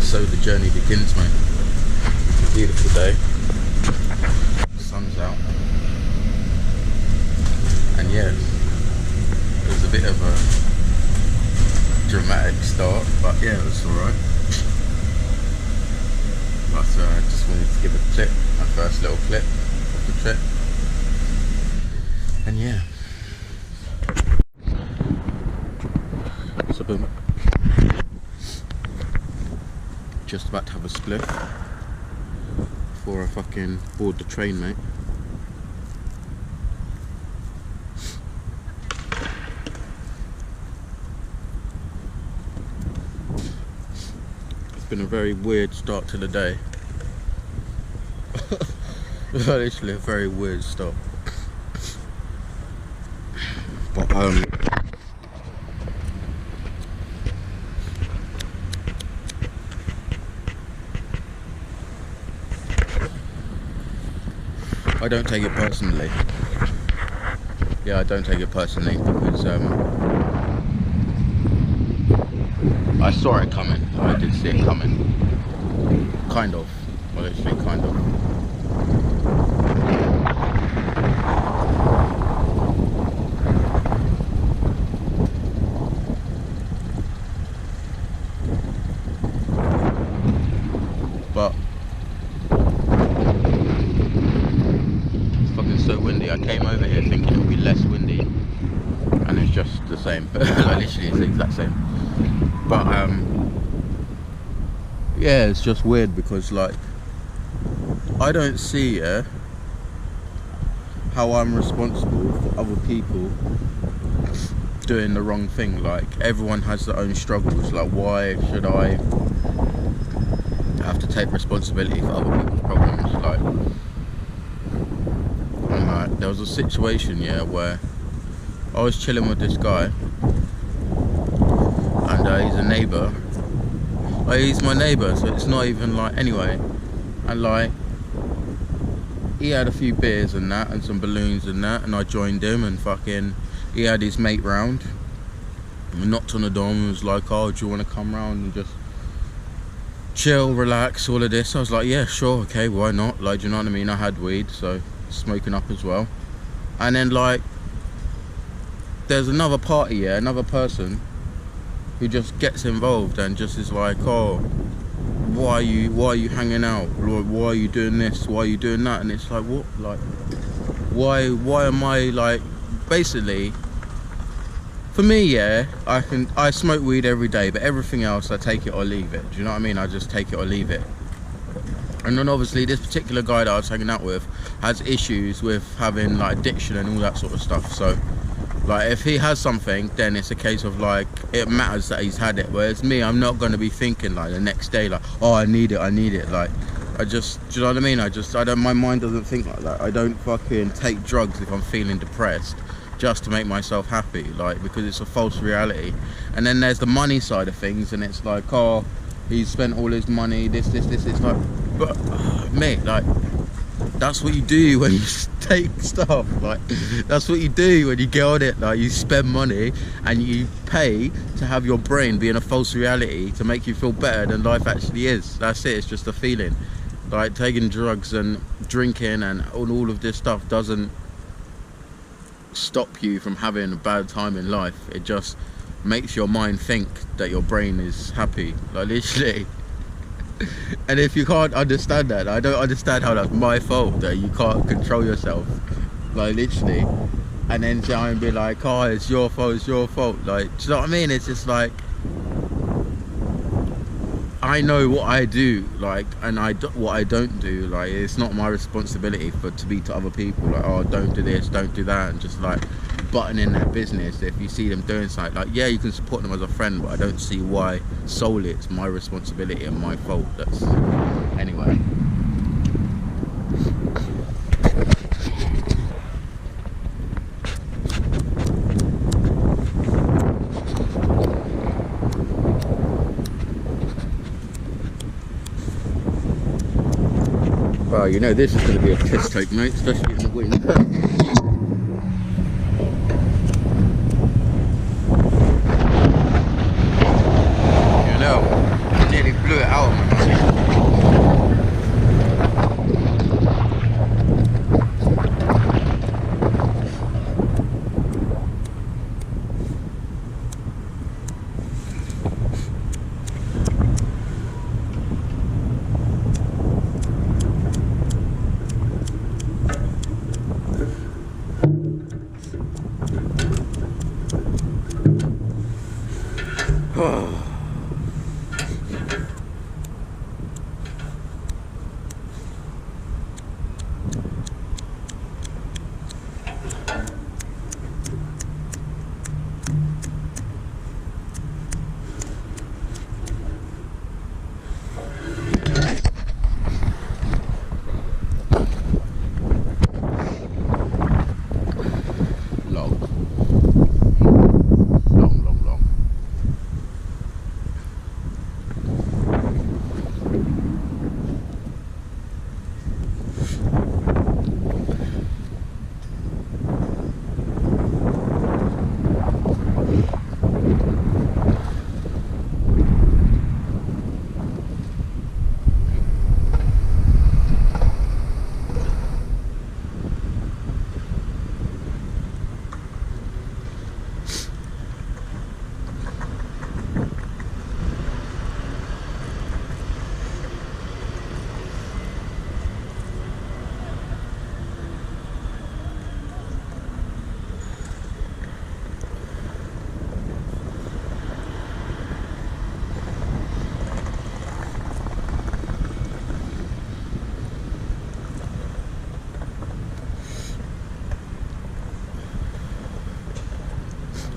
so the journey begins, mate. It's a beautiful day. The sun's out. And yeah, it was a bit of a dramatic start, but yeah, it was alright. But I just wanted to give a clip, my first little clip of the trip. And yeah. So boom. Just about to have a spliff before I fucking board the train, mate. It's been a very weird start to the day. Literally a very weird start. But I don't take it personally. Yeah, I don't take it personally because I saw it coming. I did see it coming. Kind of. Well, literally kind of. But it's fucking so windy. I came over here thinking it would be less windy, and it's just the same. Like literally, it's the exact same. But yeah, it's just weird because like I don't see how I'm responsible for other people doing the wrong thing. Like everyone has their own struggles. Like why should I have to take responsibility for other people's problems? Like, and like there was a situation where I was chilling with this guy, and he's a neighbour. Like, he's my neighbour, so it's not even like anyway. And like he had a few beers and that, and some balloons and that, and I joined him, and fucking he had his mate round. And we knocked on the door and was like, "Oh, do you want to come round and just chill, relax, all of this?" I was like, yeah, sure, okay, why not? Like, do you know what I mean? I had weed, so smoking up as well. And then like there's another party, another person who just gets involved and just is like, "Oh, why are you hanging out? Why are you doing this? Why are you doing that?" And it's like, what? Like, why am I like, basically, for me, I smoke weed every day, but everything else I take it or leave it. Do you know what I mean? I just take it or leave it. And then obviously this particular guy that I was hanging out with has issues with having like addiction and all that sort of stuff. So like if he has something, then it's a case of like it matters that he's had it. Whereas me, I'm not going to be thinking like the next day like, "Oh, I need it. Like I just, do you know what I mean? I don't, my mind doesn't think like that. I don't fucking take drugs if I'm feeling depressed just to make myself happy, like, because it's a false reality. And then there's the money side of things, and it's like, "Oh, he's spent all his money, this." It's like, but mate, like, that's what you do when you take stuff. Like, that's what you do when you get on it. Like, you spend money and you pay to have your brain be in a false reality to make you feel better than life actually is. That's it. It's just a feeling. Like, taking drugs and drinking and all of this stuff doesn't stop you from having a bad time in life. It just makes your mind think that your brain is happy, like, literally. And if you can't understand that, I don't understand how that's my fault that you can't control yourself, like, literally. And then try and be like, "Oh, it's your fault, like, do you know what I mean? It's just like, I know what I do, like, and what I don't do. Like, it's not my responsibility to be to other people like, "Oh, don't do this, don't do that," and just like button in their business. If you see them doing something, like, yeah, you can support them as a friend, but I don't see why solely it's my responsibility and my fault. That's anyway. Well, you know this is going to be a piss take, mate, especially in the winter. You know, I nearly blew it out.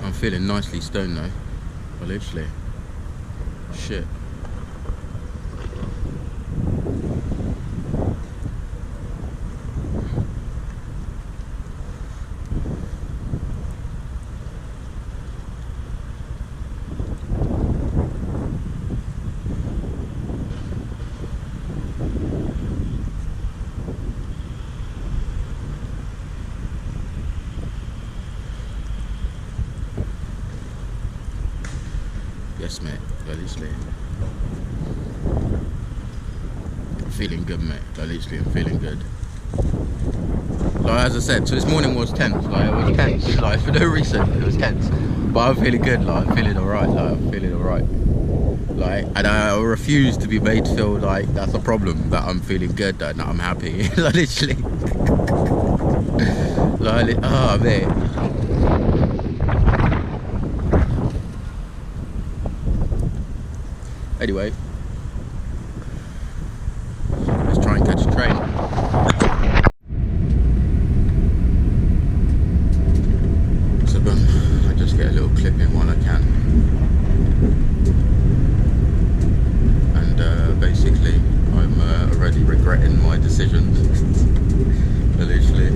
I'm feeling nicely stoned though. Well, literally. Shit. Yes, mate. Literally. I'm feeling good, mate. Literally, I'm feeling good. Like, as I said, so this morning was tense. Like, it was tense. Like, for no reason, it was tense. But I'm feeling good. Like, I'm feeling alright. Like, I'm feeling alright. Like, and I refuse to be made to feel like that's a problem. That I'm feeling good. That I'm happy. Like, literally. Like, oh, mate. Anyway, let's try and catch a train. So I just get a little clip in while I can. And basically, I'm already regretting my decision. Literally,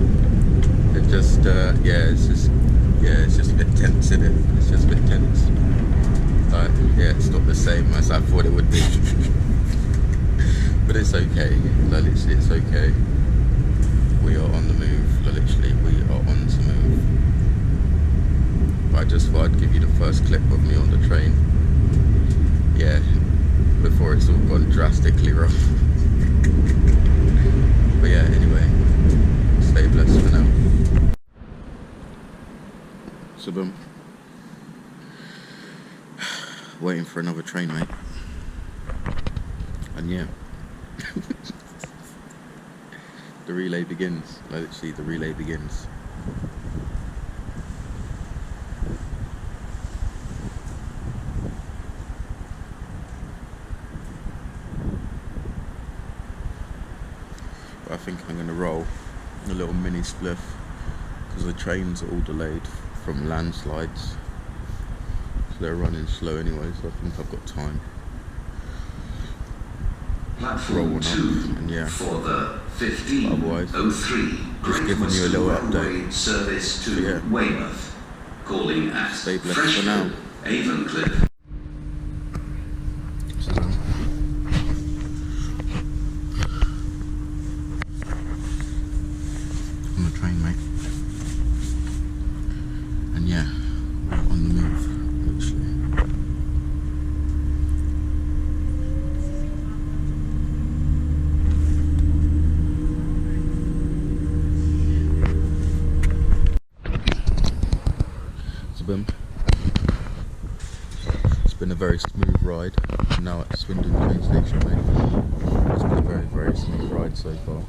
it just, it's just a bit tense, isn't it? It's just a bit tense. Like, yeah, it's not the same as I thought it would be. But it's okay. Like, literally, it's okay. We are on the move. Like, literally, we are on the move. But I just thought I'd give you the first clip of me on the train. Yeah, before it's all gone drastically wrong. But yeah, anyway, stay blessed for now. So boom. Waiting for another train, mate. And yeah. The relay begins. Like, literally, the relay begins. But I think I'm going to roll a little mini spliff because the trains are all delayed from landslides. So they're running slow anyway, so I think I've got time. Platform 2 and yeah. For the 1503 just giving you a little update. Service to yeah. Weymouth, calling at Stay blessed for now. Avencliff. On the train, mate. And yeah, we're on the move, literally. Boom. It's been a very smooth ride. I'm now at Swindon train station, mate. It's been a very, very smooth ride so far.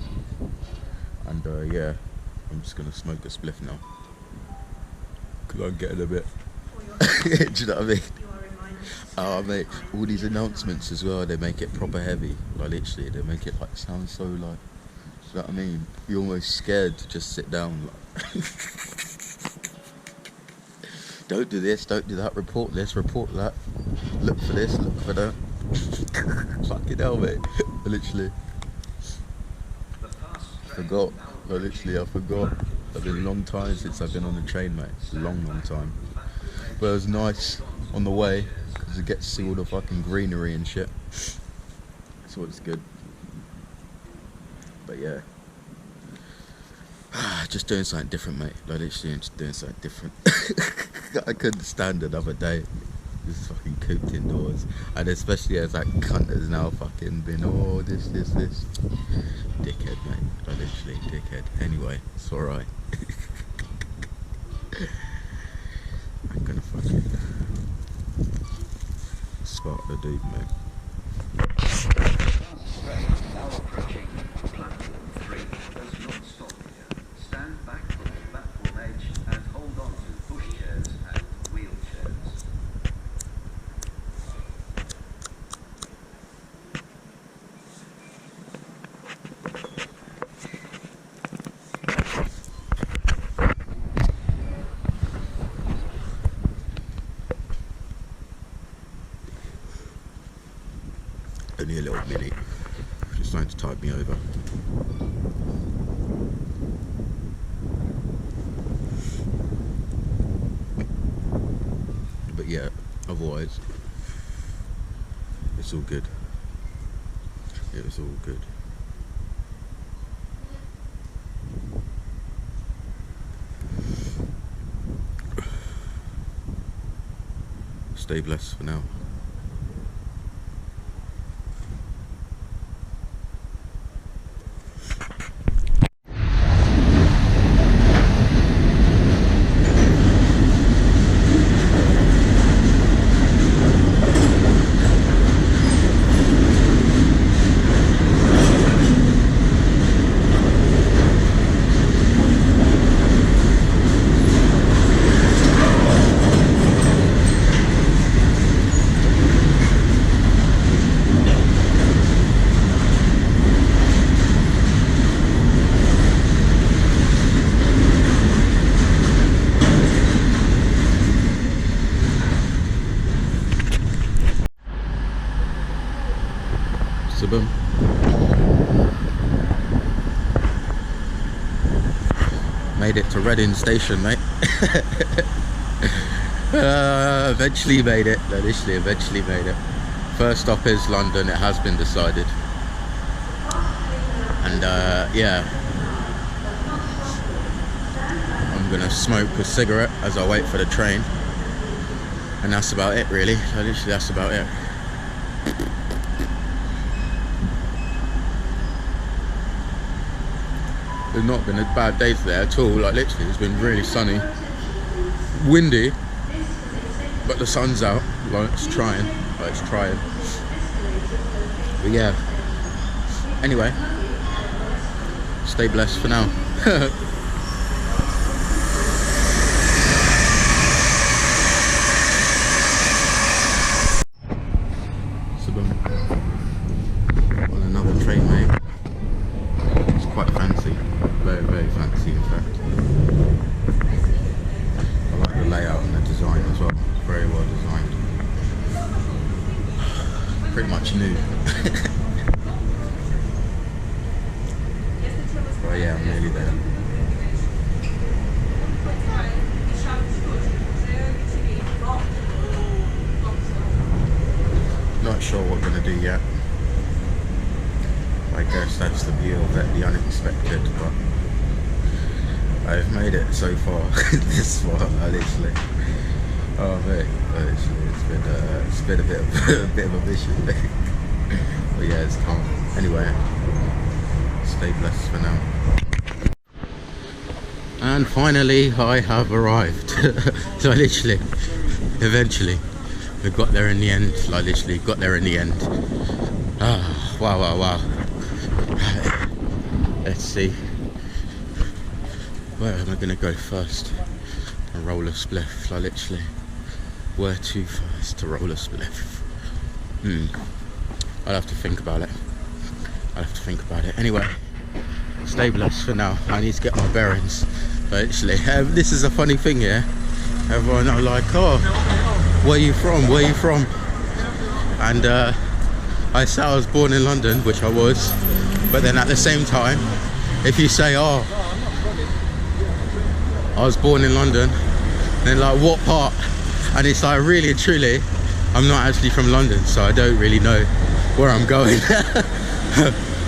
And yeah, I'm just gonna smoke a spliff now. Cause I'm getting a bit. Do you know what I mean? Oh mate, all these announcements as well, they make it proper heavy. Like literally, they make it like sound so like, do you know what I mean? You're almost scared to just sit down. Like. Don't do this, don't do that, report this, report that. Look for this, look for that. Fucking hell mate, literally. Forgot, like, literally I forgot. It's been a long time since I've been on the train mate, long time. But it was nice on the way, because you get to see all the fucking greenery and shit. So it's good. But yeah. Just doing something different mate, like literally just doing something different. I couldn't stand another day. Just fucking cooped indoors. And especially as that cunt has now fucking been, oh this. Dickhead mate, like literally dickhead. Anyway, it's alright. I'm gonna fucking spark the dude mate. Now approaching platform 3. Does not stop here. Stand back from the platform edge and hold on to pushchairs and wheelchairs. Only a little minute. Just trying to tide me over. But yeah, otherwise, it's all good. It was all good. Stay blessed for now. So boom. Made it to Reading Station, mate. Eventually made it. No, literally, eventually made it. First stop is London. It has been decided. And yeah, I'm gonna smoke a cigarette as I wait for the train. And that's about it, really. So literally, that's about it. There's not been a bad day today at all. Like literally, it's been really sunny, windy, but the sun's out. Like it's trying. But yeah. Anyway, stay blessed for now. So on another train, mate. It's quite fancy. Very fancy in fact. I like the layout and the design as well. Very well designed. Pretty much new. But yeah, I'm nearly there. Not sure what we're gonna do yet. I guess that's the view of it, the unexpected, but I've made it so far, this far, literally. Oh mate, literally, it's been a bit of a mission. But yeah, it's calm. Anyway, stay blessed for now. And finally, I have arrived. So literally, eventually, we got there in the end. Like literally, got there in the end. Ah, wow. Let's see. Where am I gonna go first? A roll of spliff, like literally. where to first to roll a spliff. I'll have to think about it. Anyway, stay blessed for now. I need to get my bearings. But actually, this is a funny thing here. Everyone are like, oh, where you from? And I say I was born in London, which I was. But then at the same time, if you say, oh, I was born in London, then like, what part? And it's like, really and truly, I'm not actually from London, so I don't really know where I'm going.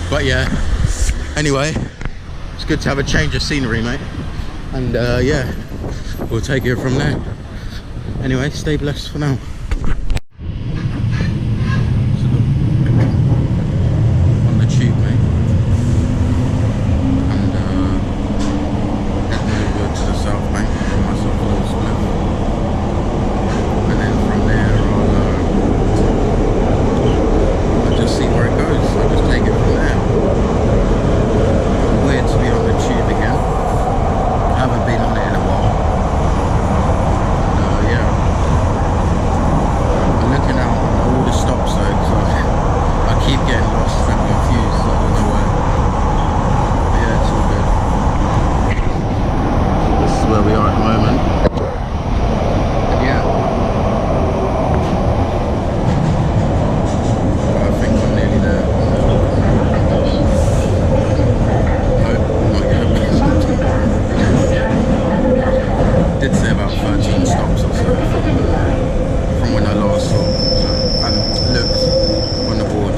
But yeah, anyway, it's good to have a change of scenery, mate. And yeah, we'll take it from there. Anyway, stay blessed for now. On the tube, mate. And heading over to the South Bank, got myself a little split. And then from there, I'll just see where it goes. I'll just take it from there. Weird to be on the tube again. I haven't been on it in a while. Yeah. I'm looking out on all the stops though, because I keep getting lost and confused, so I don't know where. But yeah, it's all good. This is where we are at the moment. And yeah. I think I'm nearly there. Did say about 13 stops or so from when I last saw, and looked on the board.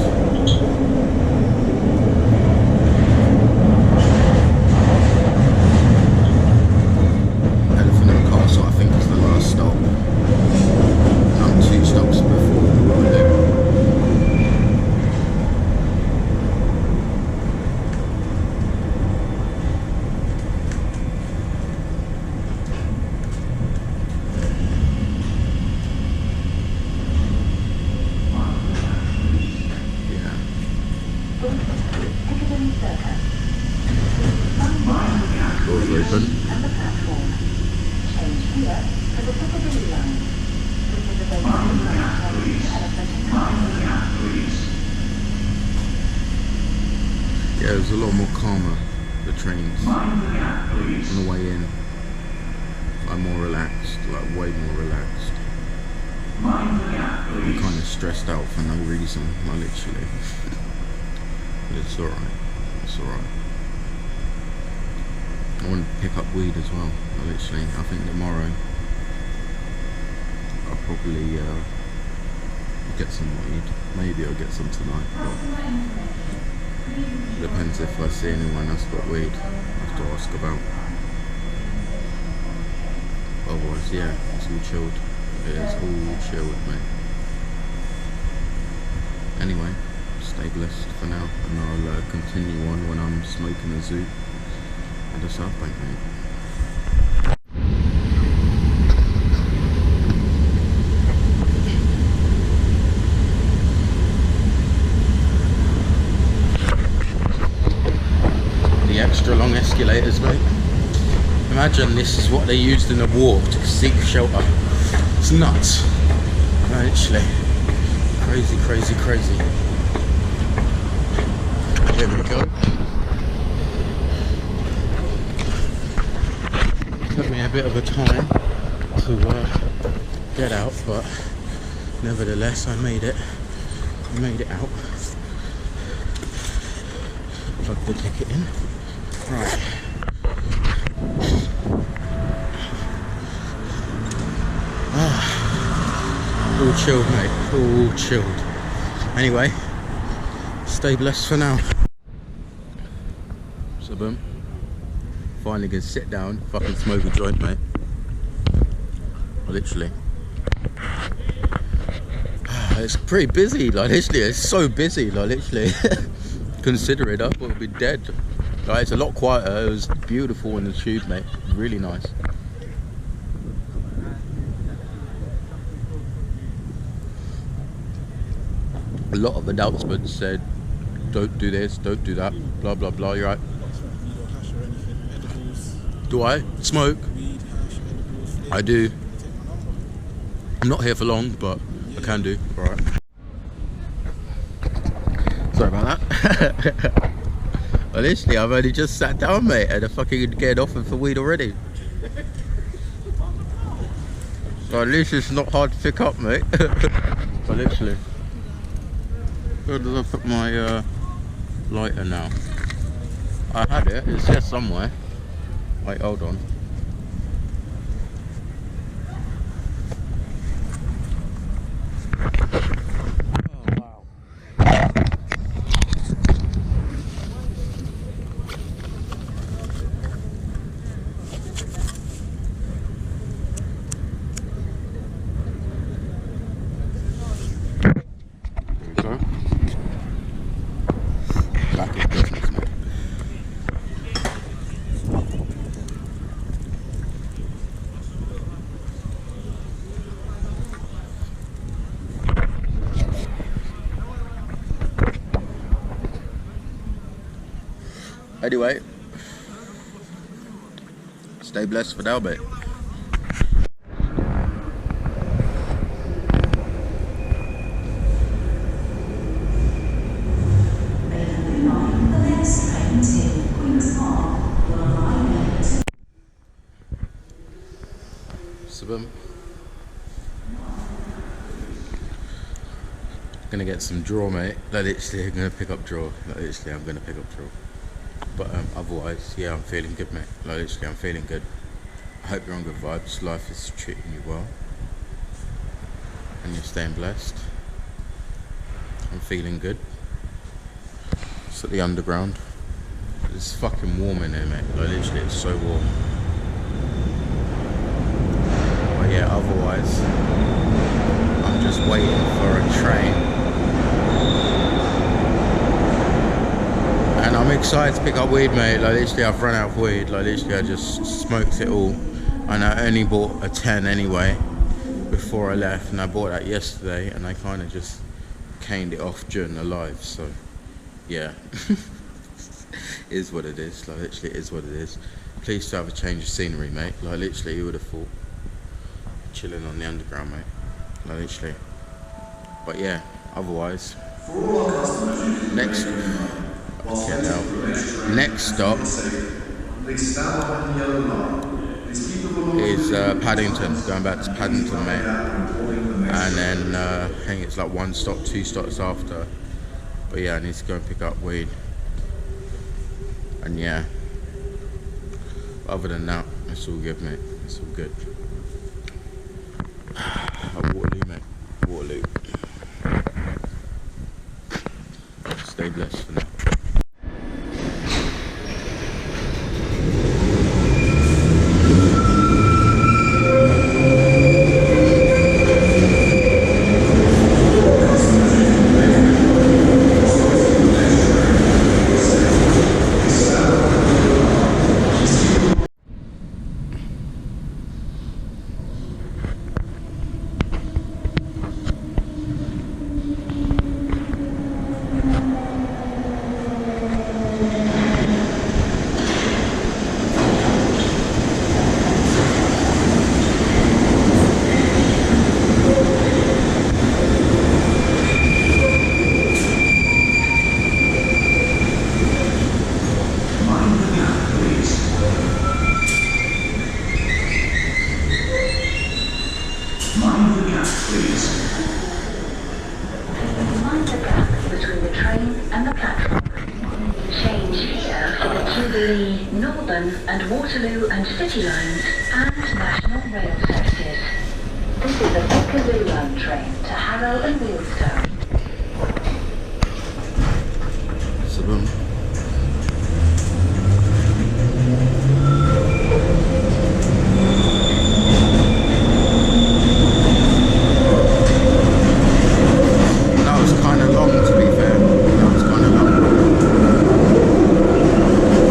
Elephant and Castle, I think, is the last stop. I'm 2 stops before Waterloo. Doors open. Yeah, it was a lot more calmer, the trains, on the way in. Like more relaxed, like way more relaxed. I'm kind of stressed out for no reason, like literally. But it's alright, it's alright. I want to pick up weed as well, literally. I think tomorrow I'll probably get some weed. Maybe I'll get some tonight, but depends if I see anyone else got weed. I have to ask about. Otherwise, yeah, it's all chilled. It is all chilled, mate. Anyway, stay blessed for now, and I'll continue on when I'm smoking a zoot at the South Bank, mate. The extra long escalators, mate. Imagine this is what they used in the war to seek shelter. It's nuts. Actually, crazy, crazy, crazy. Here we go. Took me a bit of a time to get out, but nevertheless I made it. I made it out. Plug the ticket in. Right. All chilled, mate. All chilled. Anyway, stay blessed for now. So boom. Finally can sit down, fucking smoke a joint, mate. Literally. It's pretty busy, like literally, it's so busy, like literally. Consider it, I thought it'd be dead. Like, it's a lot quieter, it was beautiful in the tube, mate. Really nice. A lot of announcements said, don't do this, don't do that, blah blah blah, you're right. Do I? Smoke? I do. I'm not here for long, but I can do. Alright. Sorry about that. Well, literally, I've only just sat down, mate, and I fucking getting offered for weed already. So at least it's not hard to pick up, mate. So literally. Where did I put my lighter now? I had it, it's here somewhere. Wait, hold on. Anyway, stay blessed for now, mate. So, gonna get some draw, mate. Like, literally, I'm gonna pick up draw. Like, literally, I'm gonna pick up draw. But otherwise, yeah, I'm feeling good, mate. Like, literally, I'm feeling good. I hope you're on good vibes. Life is treating you well, and you're staying blessed. I'm feeling good. It's at the underground. It's fucking warm in here, mate. Like, literally, it's so warm. But yeah, otherwise, I'm just waiting for a train. And I'm excited to pick up weed, mate. Like, literally, I've run out of weed. Like, literally, I just smoked it all. And I only bought a 10 anyway before I left. And I bought that yesterday. And I kind of just caned it off during the live. So, yeah. Is what it is. Like, literally, it is what it is. Pleased to have a change of scenery, mate. Like, literally, who would have thought? Chilling on the underground, mate. Like, literally. But yeah, otherwise, next stop is Paddington. Going back to Paddington, mate. And then I think it's like 1 stop, 2 stops after. But yeah, I need to go and pick up weed. And yeah, other than that, it's all good, mate. It's all good. Waterloo, mate. Waterloo. Stay blessed for now. And Waterloo and City lines and National Rail services. This is a Piccadilly line train to Harrow and Wealdstone. That was kind of long, to be fair. That was kind of long.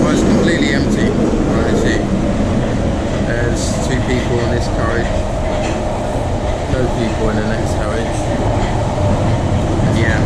Well, it's completely empty. There's 2 people in this carriage, no people in the next carriage, and yeah.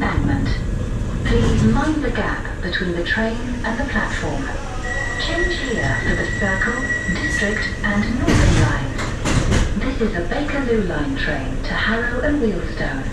embankment. Please mind the gap between the train and the platform. Change here for the Circle, District and Northern lines. This is a Bakerloo line train to Harrow and Wealdstone.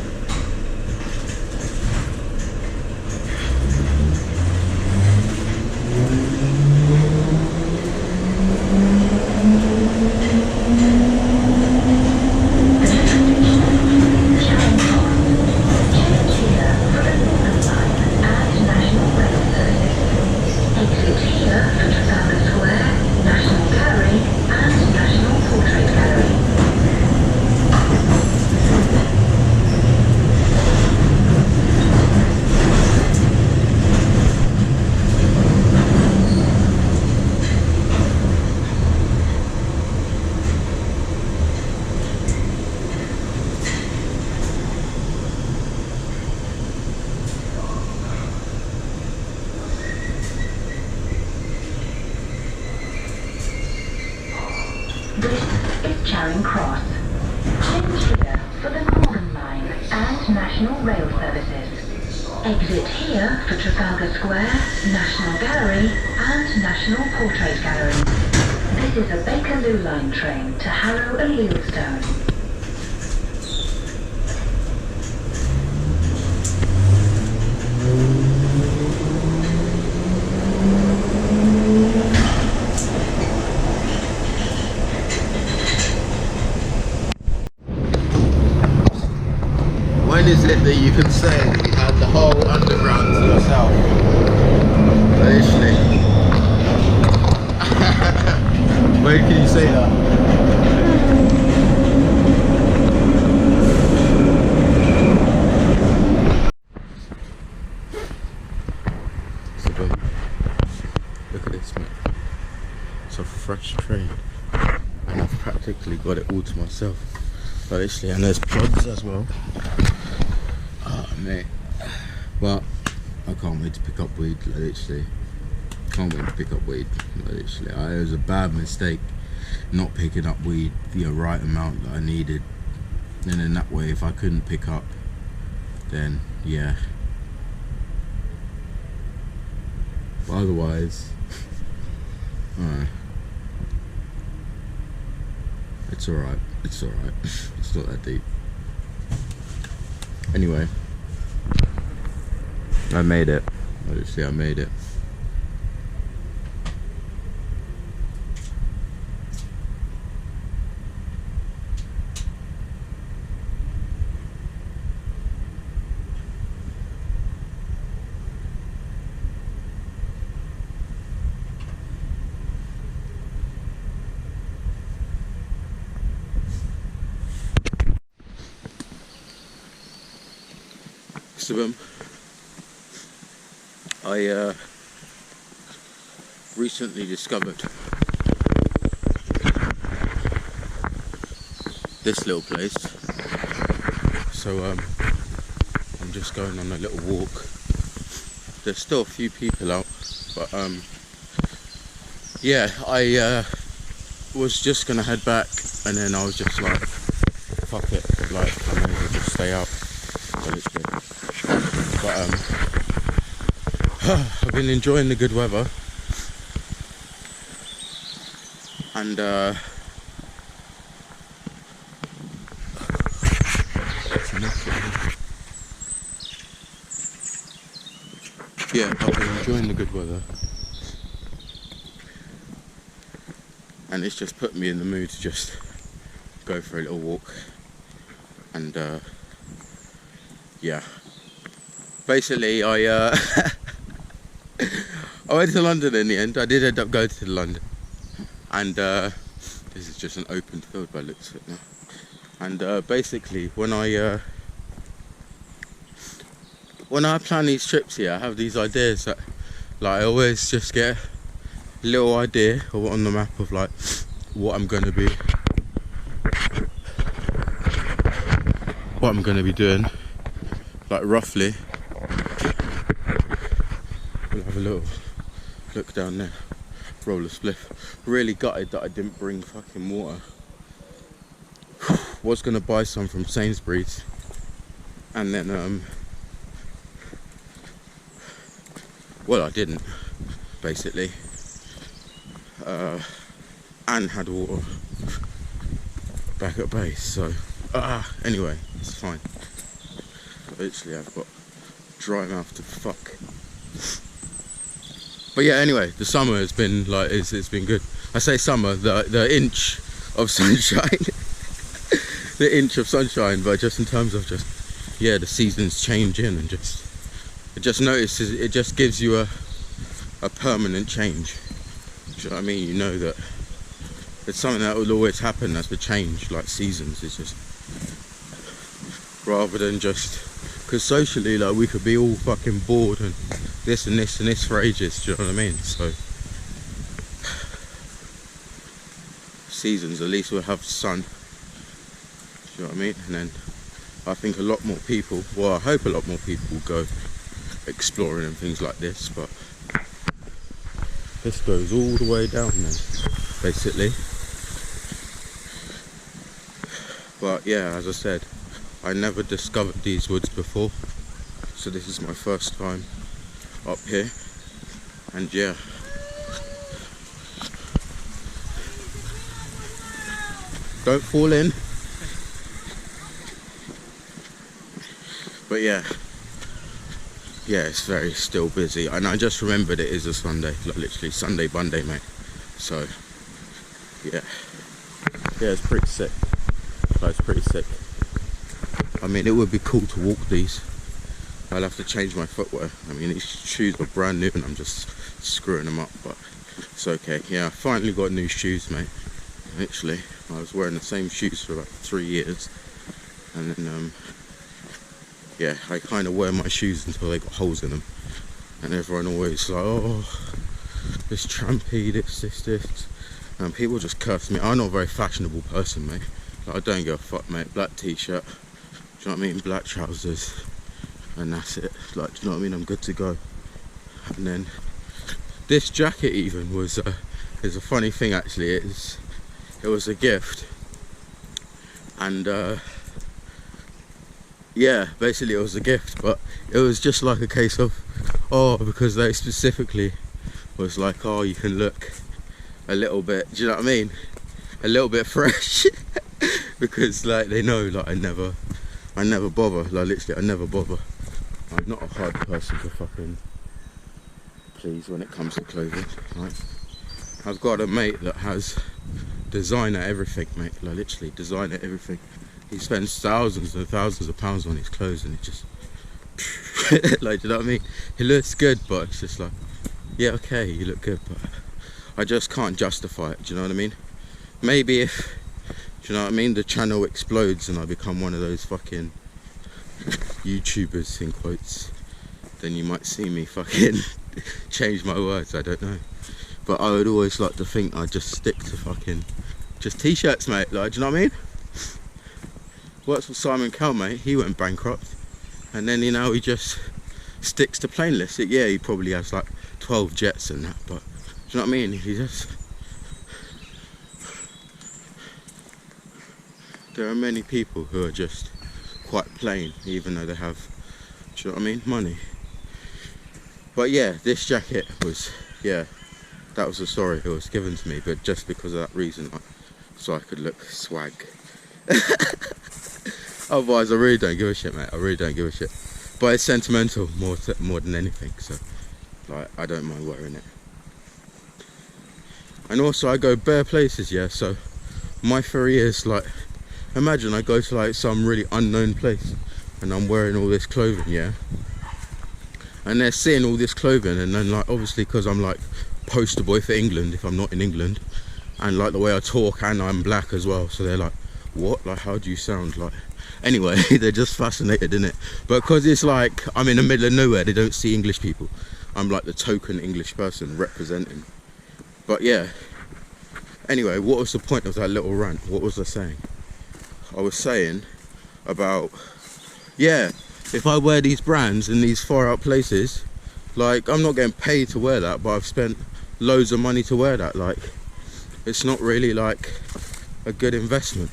This is Charing Cross. Change here for the Northern Line and National Rail services. Exit here for Trafalgar Square, National Gallery and National Portrait Gallery. This is a Bakerloo line train to Harrow and Wealdstone. When is it that you can say that you had the whole underground to yourself? Literally. When can you say that? Look at this, mate. It's a fresh train, and I've practically got it all to myself. Literally, and there's plugs as well. Mate, well, I can't wait to pick up weed, literally. Can't wait to pick up weed, literally. It was a bad mistake not picking up weed the right amount that I needed. And in that way, if I couldn't pick up, then yeah. But otherwise, it's alright, it's alright. It's not that deep. Anyway. I made it. Obviously, I made it. So, I recently discovered this little place, so I'm just going on a little walk. There's still a few people out, but yeah, I was just gonna head back, and then I was just like, fuck it, like I may as well just stay out. But I've been enjoying the good weather, and yeah, I've been enjoying the good weather, and it's just put me in the mood to just go for a little walk. And yeah, basically I went to London in the end. I did end up going to London, and this is just an open field by the looks of it now. And basically, when I plan these trips here, I have these ideas that, like, I always just get a little idea or on the map of like what I'm gonna be doing, like roughly. We'll have a little look down there. Roll a spliff. Really gutted that I didn't bring fucking water. Was gonna buy some from Sainsbury's, and then Well, I didn't, basically. And had water back at base, so anyway, it's fine. Literally, I've got dry mouth to fuck. But yeah, anyway, the summer has been like it's been good. I say summer, the inch of sunshine, the inch of sunshine, but just in terms of just the seasons changing and it just notices, it just gives you a permanent change. Do you know what I mean? You know that it's something that will always happen. That's the change, like seasons. It's just rather than just because socially, like we could be all fucking bored and this and this and this for ages. Do you know what I mean? So seasons, at least we'll have sun. Do you know what I mean? And then I think a lot more people. Well, I hope a lot more people will go exploring and things like this, but this goes all the way down then, basically. But yeah, as I said, I never discovered these woods before, so this is my first time up here, and yeah. Don't fall in. But yeah, it's very still busy, and I just remembered it is a Sunday, like literally Sunday Bunday, mate. So yeah, it's pretty sick. It's pretty sick. I mean, it would be cool to walk these. I'll have to change my footwear. I mean, these shoes are brand new and I'm just screwing them up, but it's okay. Yeah, I finally got new shoes, mate. Literally, I was wearing the same shoes for about 3 years, and then I kind of wear my shoes until they got holes in them, and everyone always like, oh, this trampy, this, and people just curse me. I'm not a very fashionable person, mate. Like, I don't give a fuck, mate. Black t-shirt, do you know what I mean? Black trousers, and that's it. Like, do you know what I mean? I'm good to go. And then this jacket even was is a funny thing actually. It was a gift, and basically it was a gift, but it was just like a case of, because they specifically was like, you can look a little bit, do you know what I mean, a little bit fresh, because like they know, like I never bother, like literally I never bother. I'm not a hard person to fucking please when it comes to clothing, right? I've got a mate that has designer everything, mate, like literally designer everything. He spends thousands and thousands of pounds on his clothes, and it just like, do you know what I mean? He looks good, but it's just like, yeah, okay, you look good, but I just can't justify it. Do you know what I mean? Maybe if, do you know what I mean, the channel explodes and I become one of those fucking YouTubers in quotes, then you might see me fucking change my words. I don't know, but I would always like to think I'd just stick to fucking just t-shirts, mate. Like, do you know what I mean? Works for Simon Cowell, mate. He went bankrupt, and then he just sticks to plainless. Yeah, he probably has like 12 jets and that, but do you know what I mean? There are many people who are just quite plain, even though they have, do you know what I mean, money. But yeah, this jacket was, that was the story. It was given to me, but just because of that reason, like, so I could look swag. Otherwise, I really don't give a shit, mate. I really don't give a shit. But it's sentimental more than anything, so like I don't mind wearing it. And also, I go bare places, so my theory is like, imagine I go to like some really unknown place and I'm wearing all this clothing, and they're seeing all this clothing, and then like obviously because I'm like poster boy for England if I'm not in England, and like the way I talk, and I'm black as well, so they're like, what, like how do you sound like? Anyway, they're just fascinated, innit? But because it's like I'm in the middle of nowhere, they don't see English people. I'm like the token English person representing. But yeah, anyway, what was the point of that little rant? What was I saying? I was saying about, if I wear these brands in these far out places, like I'm not getting paid to wear that, but I've spent loads of money to wear that. Like, it's not really like a good investment.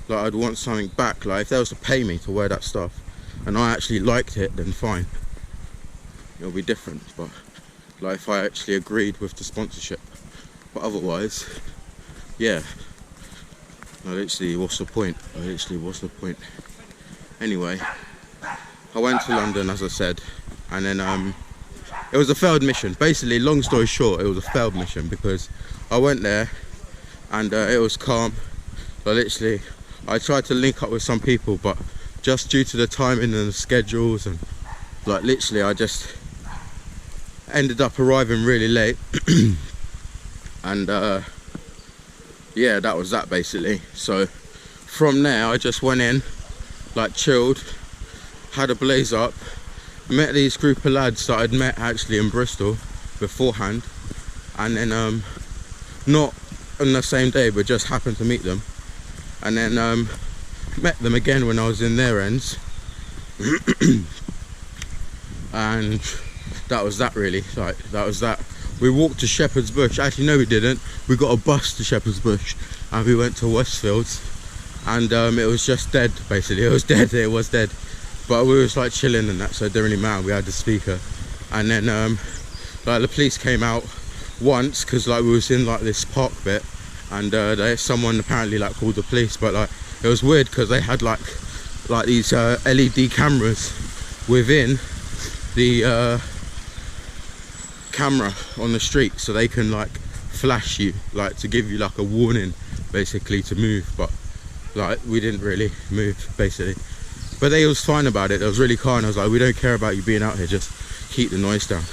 Like I'd want something back. Like if they was to pay me to wear that stuff and I actually liked it, then fine. it'll be different. But like if I actually agreed with the sponsorship, but otherwise, yeah. Literally, what's the point? Anyway, I went to London, as I said, and then it was a failed mission. Basically, long story short, it was a failed mission because I went there and it was calm. But literally, I tried to link up with some people, but just due to the timing and the schedules, and like literally, I just ended up arriving really late. And yeah, that was that basically. So from there, I just went in, like chilled, had a blaze up, met these group of lads that I'd met actually in Bristol beforehand, and then not on the same day, but just happened to meet them, and then met them again when I was in their ends. And that was that really, like that was that. We walked to Shepherd's Bush. Actually no, we didn't. We got a bus to Shepherd's Bush and we went to Westfields, and it was just dead basically. It was dead, but we was like chilling and that, so it didn't really matter. We had the speaker, and then like the police came out once because like we was in like this park bit, and someone apparently like called the police, but like it was weird because they had like these LED cameras within the camera on the street, so they can like flash you, like to give you like a warning basically to move. But like we didn't really move basically, but they was fine about it. They was really kind. I was like, we don't care about you being out here, just keep the noise down.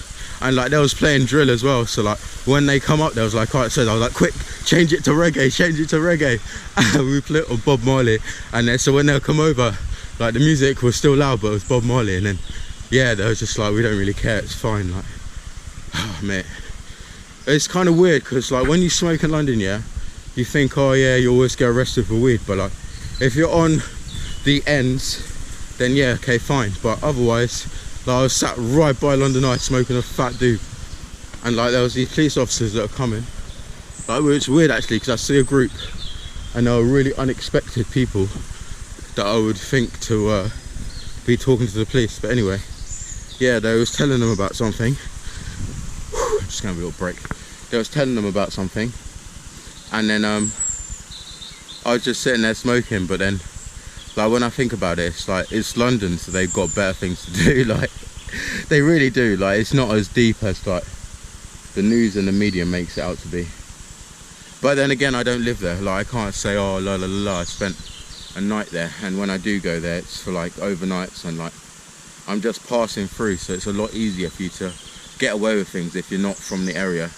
And like they was playing drill as well, so like when they come up, they was like, alright, so I was like, quick, change it to reggae. And we played on Bob Marley, and then so when they'll come over, like the music was still loud, but it was Bob Marley. And then yeah, they was just like, we don't really care, it's fine. Like, oh mate, it's kind of weird because like when you smoke in London, yeah, you think, oh yeah, you always get arrested for weed, but like if you're on the ends, then yeah, okay, fine. But otherwise, like, I was sat right by London Eye smoking a fat dude, and like there was these police officers that are coming. Like it's weird actually because I see a group and they were really unexpected people that I would think to be talking to the police. But anyway, yeah, they was telling them about something. I'm just gonna have a little break. They was telling them about something, and then I was just sitting there smoking. But then, like when I think about it, it's like it's London, so they've got better things to do. Like they really do. Like it's not as deep as like the news and the media makes it out to be. But then again, I don't live there. Like I can't say, oh la la la, I spent a night there. And when I do go there, it's for like overnights, and like I'm just passing through, so it's a lot easier for you to get away with things if you're not from the area.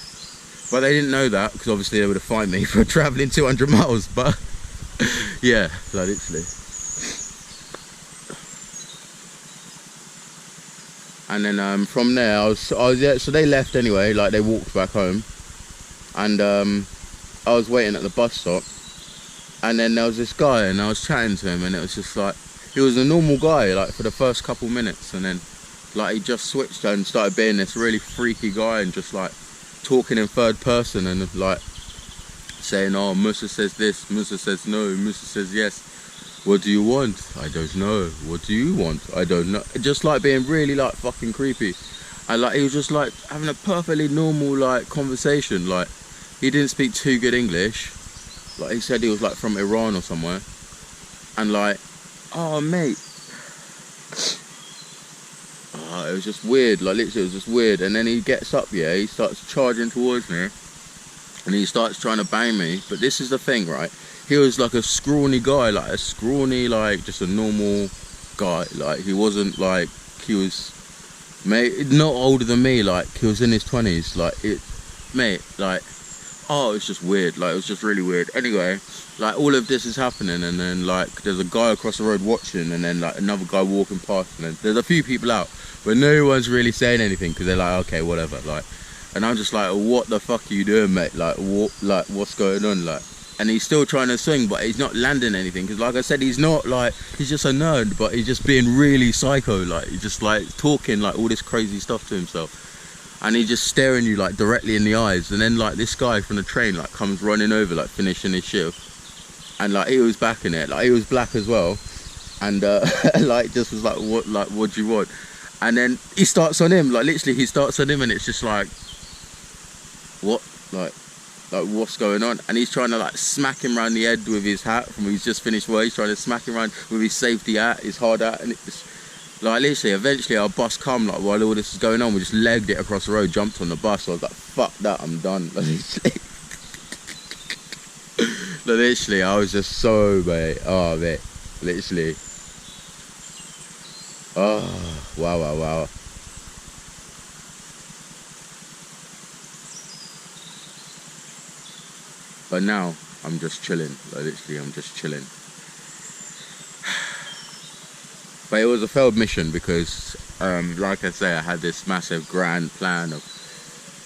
But they didn't know that because obviously they would have fined me for travelling 200 miles. But yeah, like literally. And then from there, I was yeah. So they left anyway. Like they walked back home, and I was waiting at the bus stop. And then there was this guy, and I was chatting to him, and it was just like he was a normal guy, like for the first couple minutes, and then like he just switched and started being this really freaky guy and just like talking in third person and like saying, oh, Musa says this, Musa says no, Musa says yes. What do you want? I don't know. What do you want? I don't know. Just like being really like fucking creepy. And like he was just like having a perfectly normal like conversation. Like he didn't speak too good English. Like he said he was like from Iran or somewhere. And like, oh mate. Oh, it was just weird, like literally it was just weird. And then he gets up, yeah, he starts charging towards me and he starts trying to bang me. But this is the thing, right? He was like a scrawny guy, like a scrawny, like just a normal guy. Like he wasn't like, he was, mate, not older than me, like he was in his 20s. Like it, mate, like, oh, it was just weird. Like it was just really weird. Anyway, like all of this is happening, and then like there's a guy across the road watching, and then like another guy walking past, and then there's a few people out, but no one's really saying anything because they're like, okay, whatever. Like, and I'm just like, what the fuck are you doing, mate? Like what, like what's going on? Like, and he's still trying to swing, but he's not landing anything because, like I said, he's not like, he's just a nerd, but he's just being really psycho. Like he's just like talking like all this crazy stuff to himself, and he's just staring you like directly in the eyes. And then like this guy from the train like comes running over, like finishing his shift, and like he was back in it, like he was black as well, and like just was like, what do you want? And then he starts on him, like literally he starts on him, and it's just like, what, like what's going on? And he's trying to like smack him around the head with his hat from he's just finished work. He's trying to smack him around with his safety hat, his hard hat, and it just like literally eventually our bus come, like while all this is going on, we just legged it across the road, jumped on the bus. I was like, fuck that, I'm done. Literally I was just so, mate, oh mate, literally, oh wow. But now I'm just chilling, like literally I'm just chilling. But it was a failed mission because like I say, I had this massive grand plan of,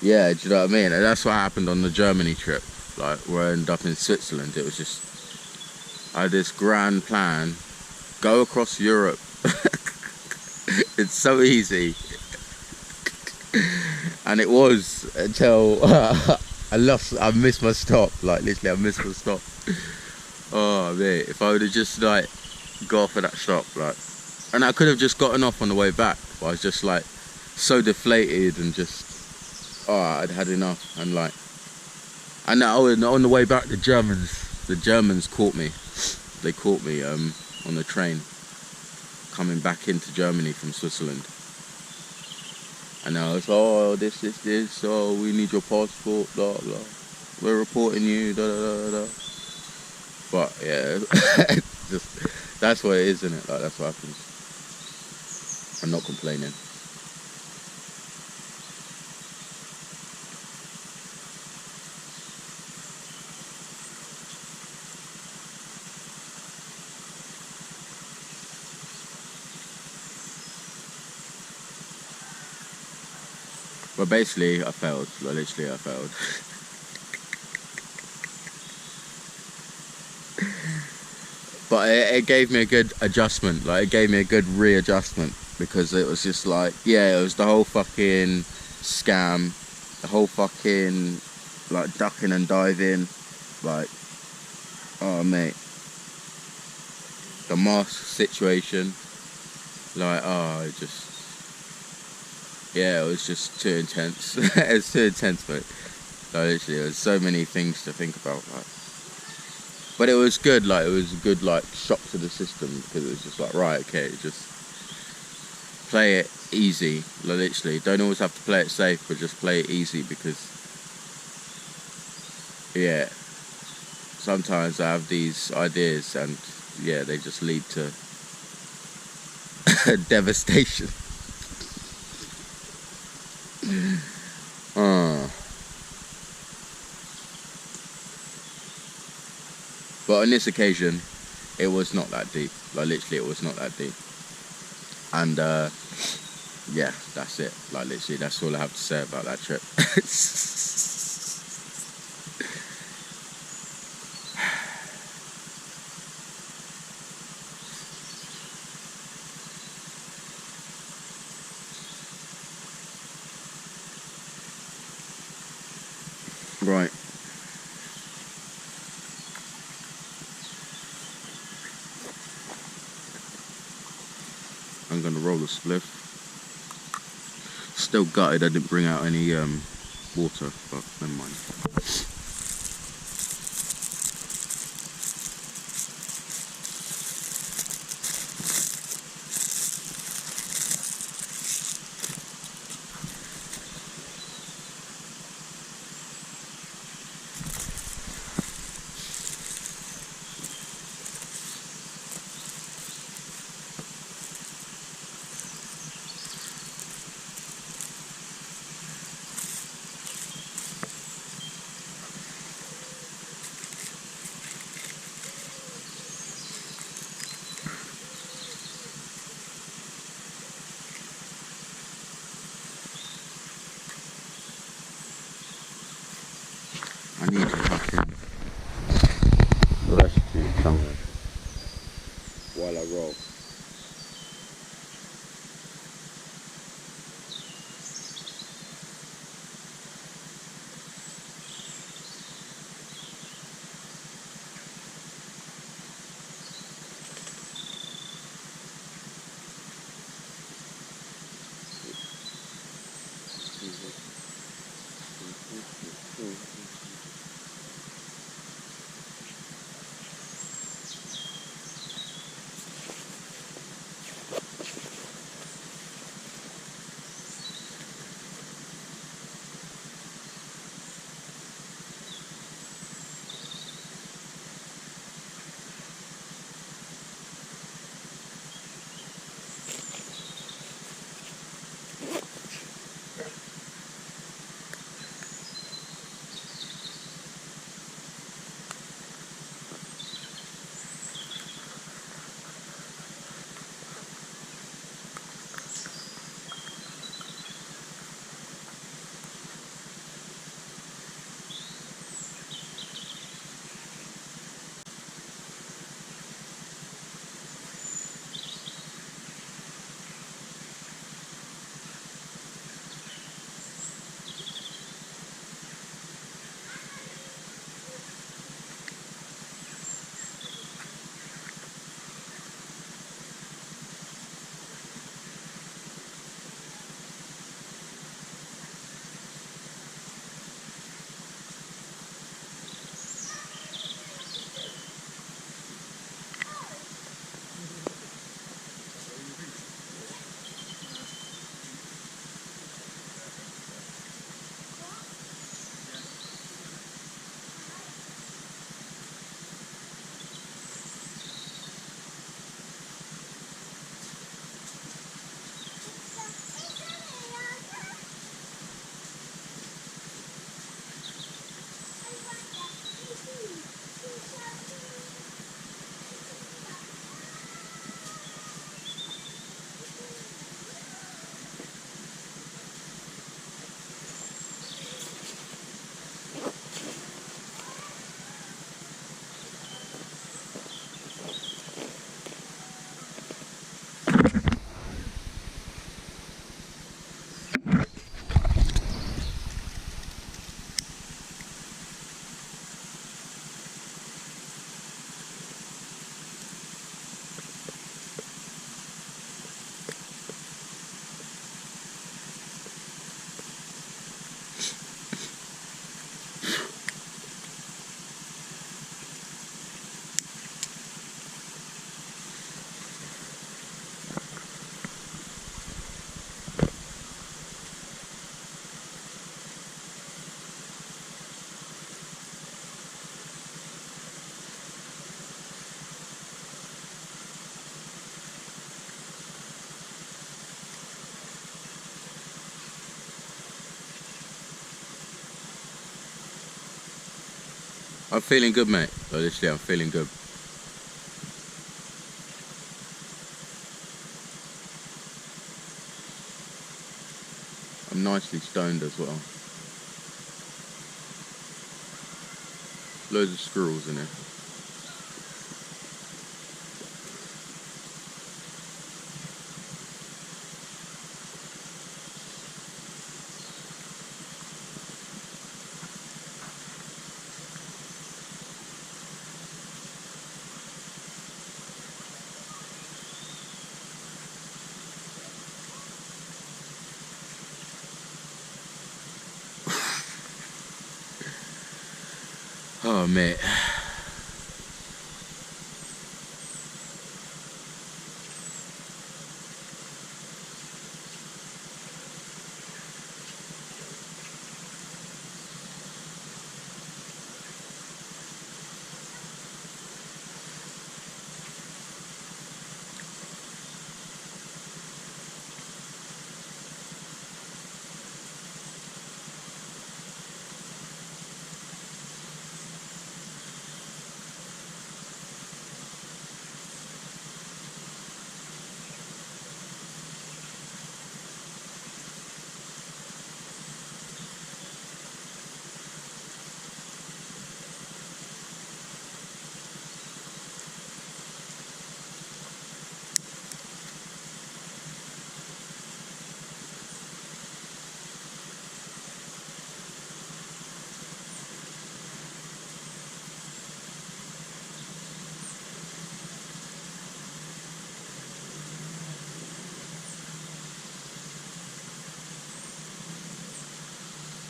yeah, do you know what I mean? And that's what happened on the Germany trip. Like, we ended up in Switzerland. It was just, I had this grand plan, go across Europe. It's so easy. And it was until I missed my stop. Like literally I missed my stop. Oh mate, if I would have just like got off at that stop, like, and I could have just gotten off on the way back, but I was just like so deflated and just, oh, I'd had enough. And like, and on the way back, the Germans caught me. They caught me on the train coming back into Germany from Switzerland. And I was, oh, this, oh, we need your passport, blah, blah. We're reporting you, da, da, da, da. But yeah, just, that's what it is, isn't it? Like, that's what happens. I'm not complaining. But basically, I failed. Like, literally, I failed. But it gave me a good adjustment. Like, it gave me a good readjustment, because it was just like, yeah, it was the whole fucking scam, the whole fucking like ducking and diving, like, oh mate, the mask situation, like, oh, it just, yeah, it was just too intense. It was too intense, mate. Like, literally, there was so many things to think about, like. But it was good, like, it was a good, like, shock to the system, because it was just like, right, okay, just play it easy, like, literally. Don't always have to play it safe, but just play it easy, because, yeah, sometimes I have these ideas, and, yeah, they just lead to devastation. But on this occasion, it was not that deep. Like, literally, it was not that deep. And, yeah, that's it. Like, literally, that's all I have to say about that trip. Right. I'm gonna roll a spliff. Still gutted I didn't bring out any water, but never mind. I need to fucking rest you somewhere while I roll. I'm feeling good, mate. Literally, I'm feeling good. I'm nicely stoned as well. Loads of squirrels in here. Oh, mate.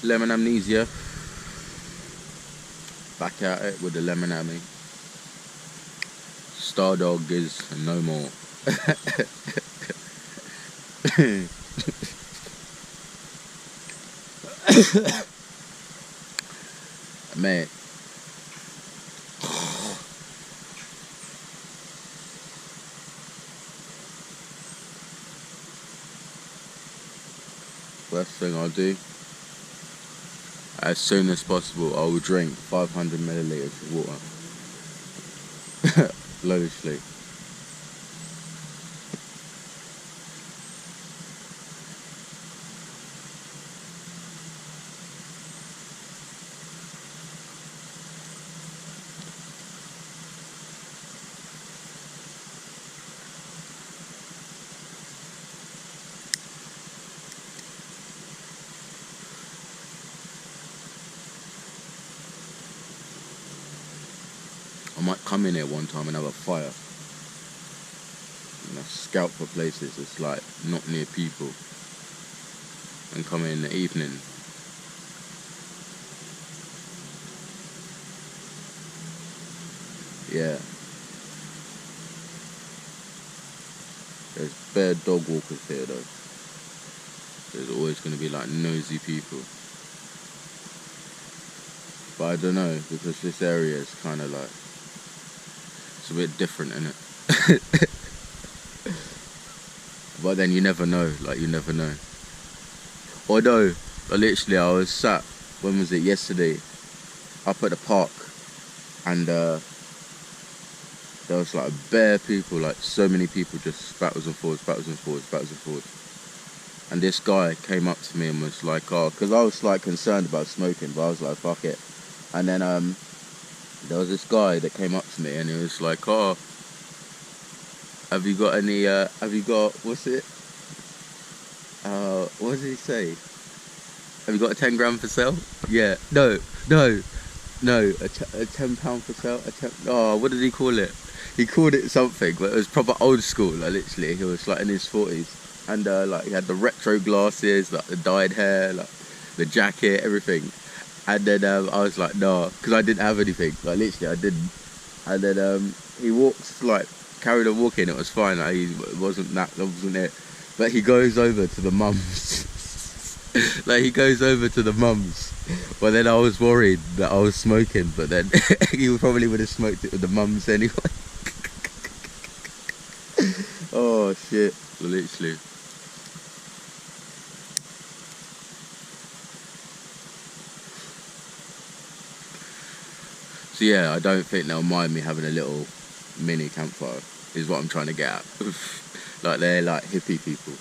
Lemon amnesia. Back at it with the lemon at me. Stardog is no more. Mate. First thing I'll do, as soon as possible, I will drink 500 milliliters of water. Load of sleep. I might come in here one time and have a fire. And I scout for places that's like not near people. And come in the evening. Yeah. There's bare dog walkers here though. There's always going to be like nosy people. But I don't know, because this area is kind of like, it's a bit different, innit? But then you never know, like you never know. Although, literally I was sat, when was it, yesterday, up at the park, and there was like bare people, like so many people just backwards and forwards, backwards and forwards, backwards and forwards. And this guy came up to me and was like, oh, because I was like concerned about smoking, but I was like, fuck it. And then there was this guy that came up to me and he was like, oh, have you got any, what's it? What did he say? Have you got a 10 gram for sale? Yeah, no, a £10 for sale, oh, what did he call it? He called it something, but it was proper old school, like literally, he was like in his 40s. And like he had the retro glasses, like the dyed hair, like the jacket, everything. And then I was like, no, because I didn't have anything. Like literally, I didn't. And then he walks, like carried on walking. It was fine. Like, that wasn't it. But he goes over to the mums. Like he goes over to the mums. But then I was worried that I was smoking. But then he probably would have smoked it with the mums anyway. Oh shit! Literally. So yeah, I don't think they'll mind me having a little mini campfire, is what I'm trying to get at. Like they're like hippie people.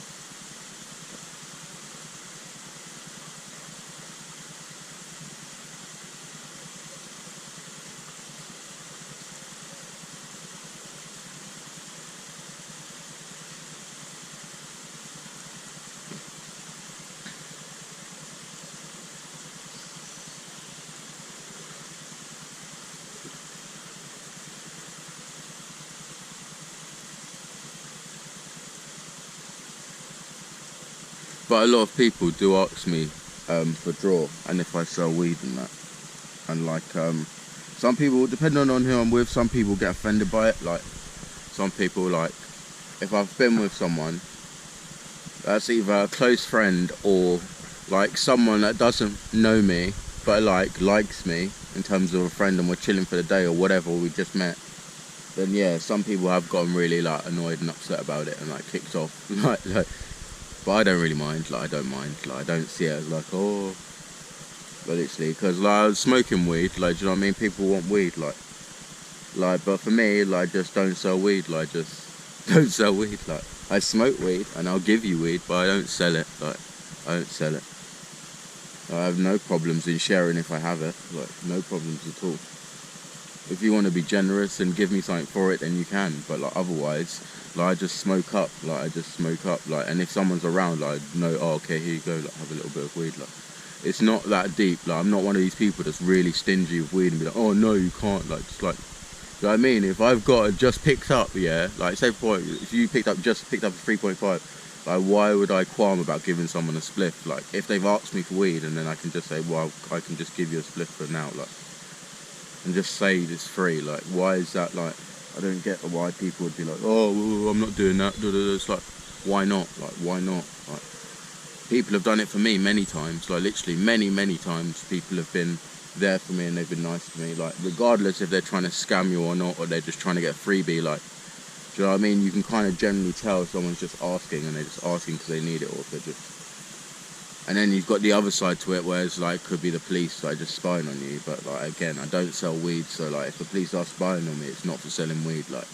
But a lot of people do ask me for draw and if I sell weed and that. And like some people, depending on who I'm with, some people get offended by it. Like some people, like if I've been with someone that's either a close friend or like someone that doesn't know me but like likes me in terms of a friend, and we're chilling for the day or whatever, we just met, then yeah, some people have gotten really like annoyed and upset about it and like kicked off. like but I don't really mind. Like I don't mind. Like I don't see it as like, oh, but literally, because like I was smoking weed. Like, do you know what I mean? People want weed. Like, but for me, like, just don't sell weed. Like, just don't sell weed. Like, I smoke weed and I'll give you weed, but I don't sell it. Like, I don't sell it. I have no problems in sharing if I have it. Like, no problems at all. If you want to be generous and give me something for it, then you can. But like otherwise, like I just smoke up. Like I just smoke up. Like, and if someone's around, like I know, oh, okay, here you go. Like have a little bit of weed. Like it's not that deep. Like I'm not one of these people that's really stingy with weed and be like, oh no, you can't. Like just like, do you know what I mean? If I've got it just picked up, yeah. Like say for if you just picked up a 3.5, like why would I qualm about giving someone a spliff? Like if they've asked me for weed, and then I can just say, well, I can just give you a spliff for now. Like. And just say it's free. Like why is that? Like I don't get why people would be like, oh well, I'm not doing that. It's like why not? Like why not? Like people have done it for me many times. Like literally many times people have been there for me and they've been nice to me. Like regardless if they're trying to scam you or not, or they're just trying to get a freebie. Like do you know what I mean? You can kind of generally tell if someone's just asking and they're just asking because they need it, or if they're just. And then you've got the other side to it, where it's like could be the police like just spying on you. But like again, I don't sell weed, so like if the police are spying on me, it's not for selling weed. Like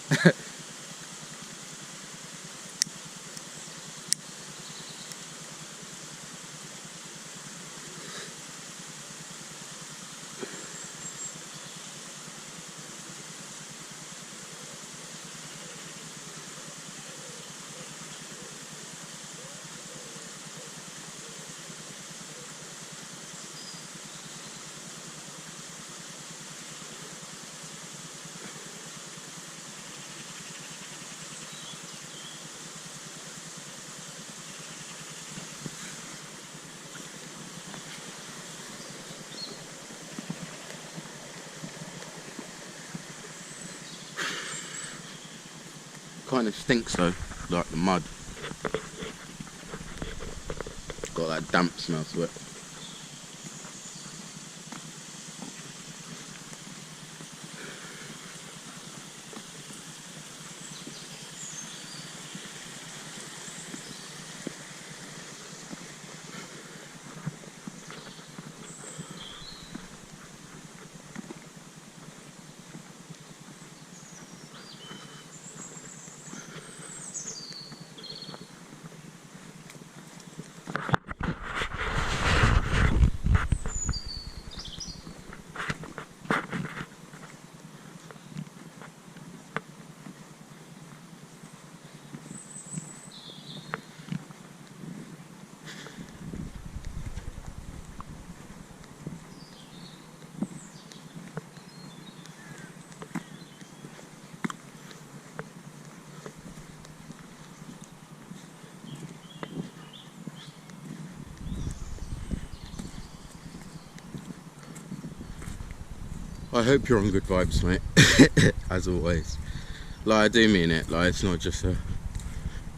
kind of stinks though, like the mud. Got that damp smell to it. I hope you're on good vibes, mate. As always. Like, I do mean it. Like, it's not just a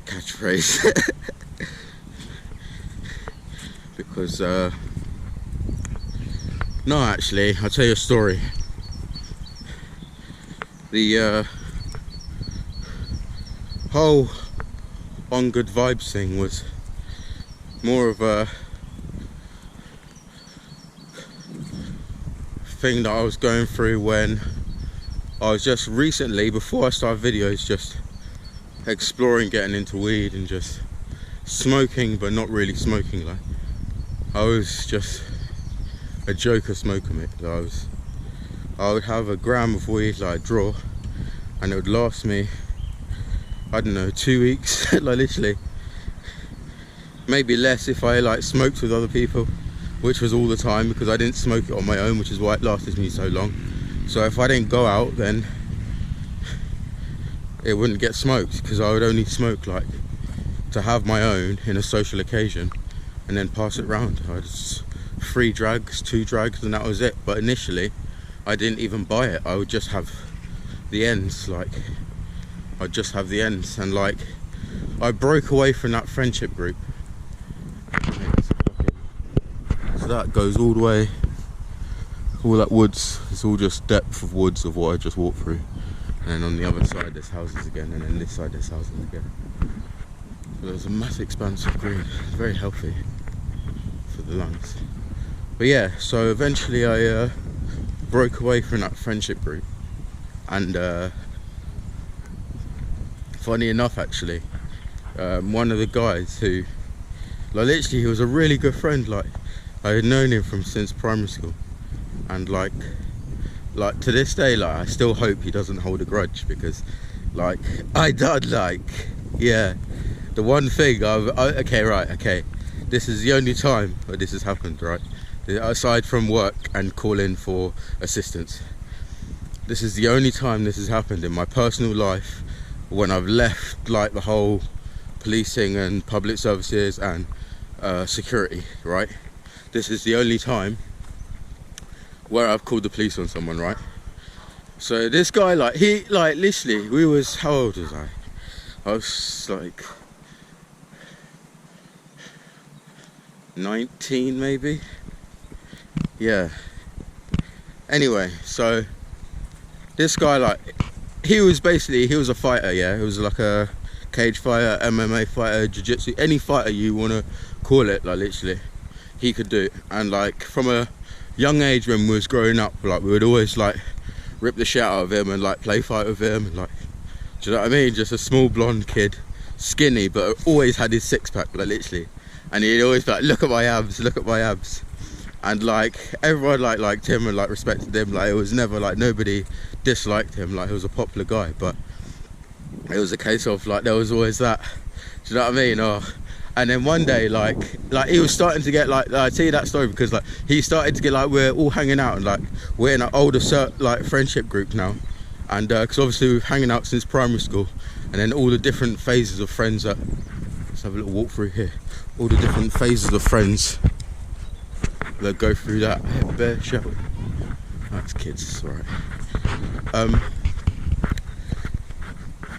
catchphrase. Because, no, actually, I'll tell you a story. The, whole on good vibes thing was more of a thing that I was going through when I was just recently, before I started videos, just exploring getting into weed and just smoking, but not really smoking. Like, I was just a joker smoker, mate. I would have a gram of weed, like, draw, and it would last me, I don't know, 2 weeks. Like, literally, maybe less if I like smoked with other people, which was all the time, because I didn't smoke it on my own, which is why it lasted me so long. So if I didn't go out, then it wouldn't get smoked, because I would only smoke like to have my own in a social occasion and then pass it round. I just 3 drags, 2 drags, and that was it. But initially I didn't even buy it. I would just have the ends, like I'd just have the ends. And like, I broke away from that friendship group. So that goes all the way, all that woods, it's all just depth of woods of what I just walked through. And then on the other side there's houses again, and then this side there's houses again. So there's a massive expanse of green. It's very healthy for the lungs. But yeah, so eventually I broke away from that friendship group, and funny enough, actually, one of the guys who, like, literally he was a really good friend. Like, I had known him from since primary school, and like to this day, like, I still hope he doesn't hold a grudge, because like I done, like, yeah, the one thing okay, this is the only time that this has happened, right? Aside from work and calling for assistance, this is the only time this has happened in my personal life, when I've left like the whole policing and public services and security, right? This is the only time where I've called the police on someone, right? So this guy, like, he, like, literally, we was, how old was I? I was like 19 maybe, yeah. Anyway, so this guy, like, he was a fighter, yeah. He was like a cage fighter, MMA fighter, jiu-jitsu, any fighter you want to call it, like, literally he could do it. And like, from a young age when we was growing up, like, we would always like rip the shit out of him and like play fight with him, and like, do you know what I mean? Just a small blonde kid, skinny, but always had his 6-pack, like, literally. And he'd always be like, look at my abs, look at my abs. And like, everyone like liked him and like respected him. Like, it was never like, nobody disliked him. Like, he was a popular guy, but it was a case of like, there was always that, do you know what I mean? Or, and then one day, like he was starting to get like, I tell you that story because like, he started to get like, we're all hanging out, and like, we're in an older like friendship group now, and because obviously we've hanging out since primary school, and then all the different phases of friends that, let's have a little walk through here, all the different phases of friends that go through that. Bear, shall we? That's kids, alright.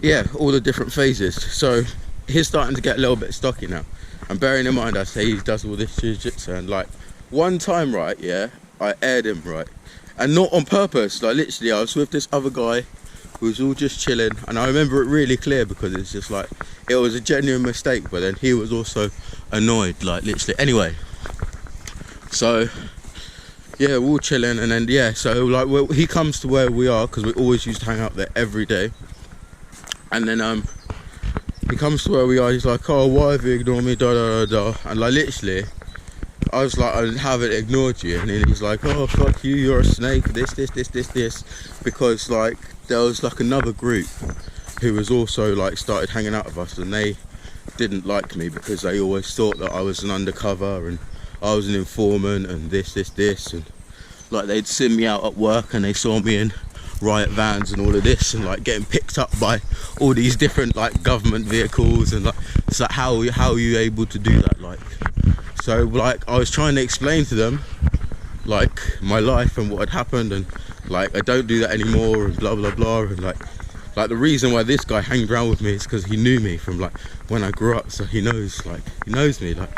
Yeah, all the different phases. So he's starting to get a little bit stocky now, and bearing in mind, I say he does all this jiu-jitsu, and like, one time, right, yeah, I aired him, right, and not on purpose. Like, literally, I was with this other guy who was all just chilling, and I remember it really clear because it's just like, it was a genuine mistake, but then he was also annoyed, like, literally. Anyway, so yeah, we're all chilling, and then yeah, so like, he comes to where we are, because we always used to hang out there every day, and then he comes to where we are. He's like, oh, why have you ignored me, da da da da. And like, literally, I was like, I haven't ignored you. And then he's like, oh, fuck you, you're a snake, this, because like, there was like another group who was also like, started hanging out with us, and they didn't like me because they always thought that I was an undercover and I was an informant and this, and like, they'd seen me out at work and they saw me in riot vans and all of this, and like, getting picked up by all these different like government vehicles, and like, it's like, how are you able to do that? Like, so like, I was trying to explain to them like my life and what had happened, and like, I don't do that anymore, and blah blah blah, and like the reason why this guy hanged around with me is because he knew me from like when I grew up, so he knows me, like,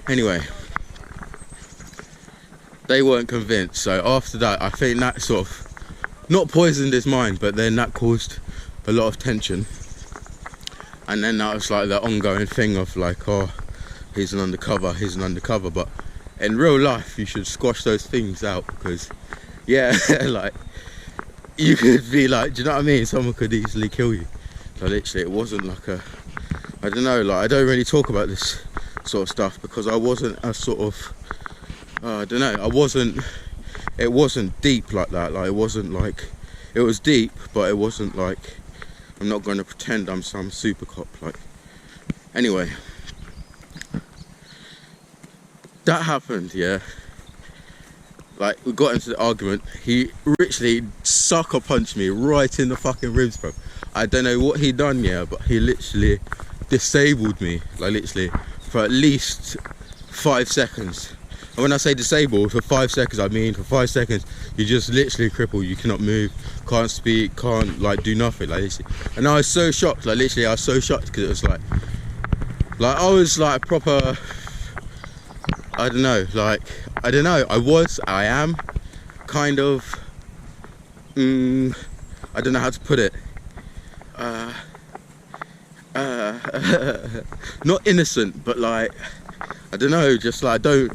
anyway. They weren't convinced, so after that, I think that sort of not poisoned his mind, but then that caused a lot of tension. And then that was like the ongoing thing of like, oh, he's an undercover, but in real life you should squash those things out, because yeah, like, you could be like, do you know what I mean? Someone could easily kill you. So literally, it wasn't like a, I don't know, like, I don't really talk about this sort of stuff because I wasn't a sort of, I don't know, it wasn't deep like that. Like, it wasn't like, it was deep, but it wasn't like, I'm not going to pretend I'm some super cop. Like, anyway, that happened, yeah. Like, we got into the argument. He literally sucker punched me right in the fucking ribs, bro. I don't know what he done, yeah, but he literally disabled me, like, literally, for at least 5 seconds. And when I say disabled, for 5 seconds, I mean for 5 seconds, you're just literally crippled. You cannot move, can't speak, can't, like, do nothing, like, literally. And I was so shocked, like, literally, I was so shocked because it was like, I was like proper, I don't know, like, I don't know, I am kind of, I don't know how to put it, not innocent, but like, I don't know, just like, I don't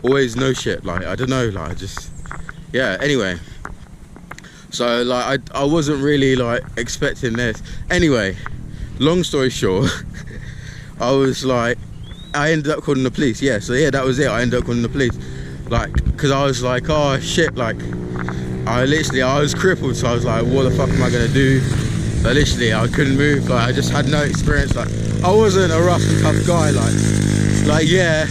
always know shit, like, I don't know, like, just, yeah, anyway, so like, I wasn't really like expecting this. Anyway, long story short, I was like, I ended up calling the police, yeah, so yeah, that was it, I ended up calling the police, like, because I was like, oh shit, like, I was crippled, so I was like, what the fuck am I gonna do? Like, literally, I couldn't move, like, I just had no experience, like, I wasn't a rough and tough guy, like, yeah,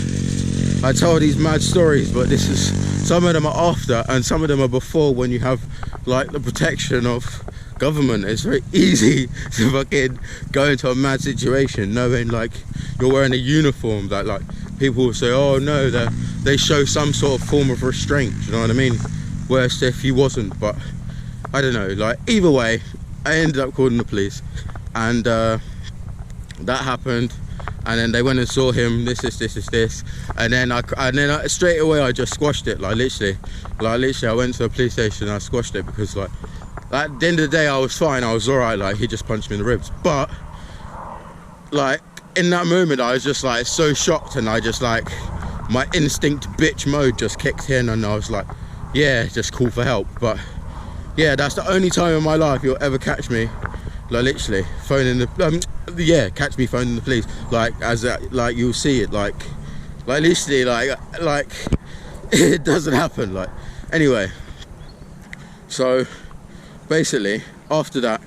I told these mad stories, but this is, some of them are after, and some of them are before, when you have, like, the protection of government. It's very easy to fucking go into a mad situation knowing, like, you're wearing a uniform, that, like, people will say, oh no, they show some sort of form of restraint, do you know what I mean? Whereas if you wasn't, but I don't know, like, either way, I ended up calling the police, and that happened, and then they went and saw him, this, and then I straight away I just squashed it, like, literally I went to the police station and I squashed it, because like, at the end of the day I was fine, I was alright, like, he just punched me in the ribs, but like, in that moment I was just like so shocked, and I just, like, my instinct bitch mode just kicked in, and I was like, yeah, just call for help. But yeah, that's the only time in my life you'll ever catch me, like, literally phoning the yeah, catch me phoning the police, like, as a, like, you'll see it, like literally, like it doesn't happen, like, anyway. So basically, after that,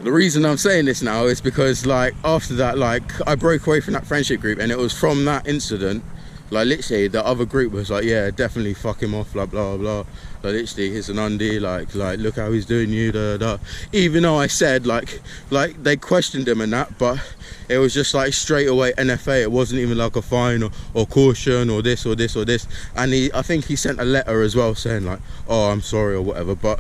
the reason I'm saying this now is because, like, after that, like, I broke away from that friendship group, and it was from that incident, like, literally the other group was like, yeah, definitely fuck him off, like, blah blah, like, literally, he's an undie, like look how he's doing you, da da. Even though I said, like they questioned him and that, but it was just like straight away NFA. It wasn't even like a fine or caution or this or this or this. And I think he sent a letter as well saying, like, oh, I'm sorry or whatever. But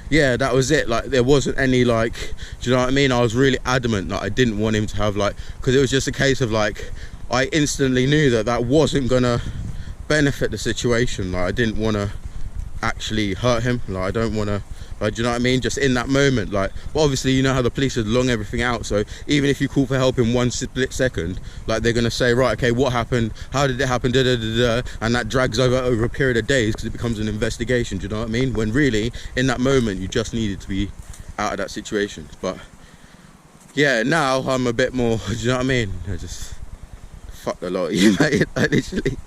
yeah, that was it. Like, there wasn't any, like, do you know what I mean? I was really adamant that I didn't want him to have, like, because it was just a case of, like, I instantly knew that wasn't gonna benefit the situation. Like, I didn't want to actually hurt him, like, I don't want to, like, do you know what I mean? Just in that moment, like, well, obviously, you know how the police would long everything out, so even if you call for help in one split second, like, they're gonna say, right, okay, what happened, how did it happen, da da da da, and that drags over a period of days because it becomes an investigation, do you know what I mean? When really, in that moment, you just needed to be out of that situation. But yeah, now I'm a bit more, do you know what I mean? I just fuck the lot of you, mate, like, literally.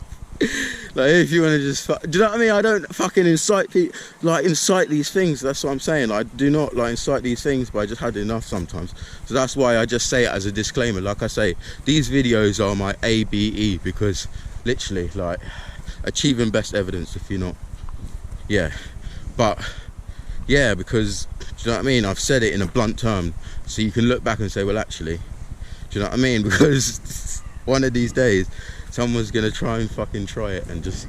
Like, if you want to just do you know what I mean? I don't fucking incite these things, that's what I'm saying. I do not, like, incite these things, but I just had enough sometimes. So that's why I just say it as a disclaimer. Like I say, these videos are my ABE, because literally, like, achieving best evidence, if you're not, yeah. But yeah, because, do you know what I mean? I've said it in a blunt term, so you can look back and say, well, actually, do you know what I mean? Because one of these days, someone's gonna try it and just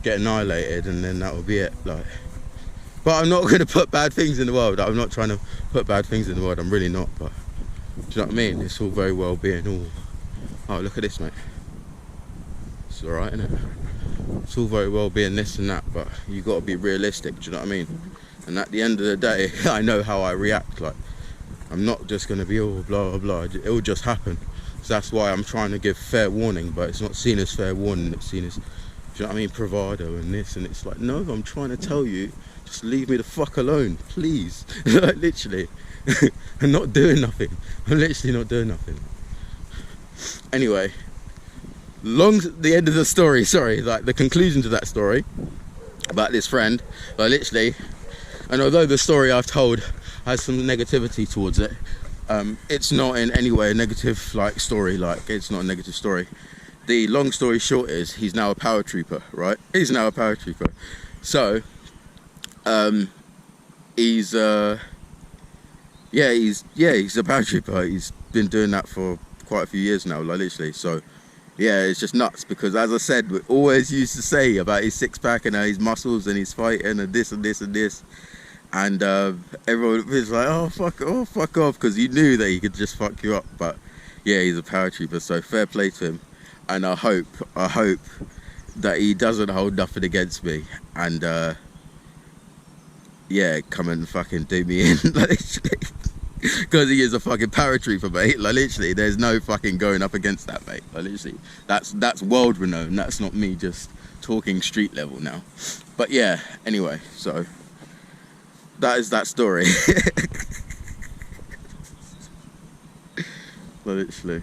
get annihilated, and then that will be it. Like, but I'm not gonna put bad things in the world. I'm not trying to put bad things in the world. I'm really not. But do you know what I mean? It's all very well being all. Oh, look at this, mate. It's all right, isn't it? It's all very well being this and that, but you got to be realistic. Do you know what I mean? And at the end of the day, I know how I react. Like, I'm not just gonna be all blah blah blah. It will just happen. So that's why I'm trying to give fair warning, but it's not seen as fair warning, it's seen as you know what I mean, bravado and this, and it's like, no, I'm trying to tell you, just leave me the fuck alone, please. Like, literally. I'm not doing nothing. I'm literally not doing nothing. Anyway, the end of the story, sorry, like the conclusion to that story about this friend, like literally, and although the story I've told has some negativity towards it, it's not in any way a negative like story, like it's not a negative story. The long story short is he's now a paratrooper, right? He's now a paratrooper. So he's a paratrooper. He's been doing that for quite a few years now, like literally. So yeah, it's just nuts because, as I said, we always used to say about his six-pack and his muscles and his fighting and this and this and this, and everyone was like, oh fuck off, because you knew that he could just fuck you up. But yeah, he's a paratrooper, so fair play to him, and I hope that he doesn't hold nothing against me, and yeah, come and fucking do me in, like literally. Because he is a fucking paratrooper, mate. Like literally, there's no fucking going up against that, mate. Like literally, that's world renowned. That's not me just talking street level now. But yeah, anyway, so that is that story. Like literally.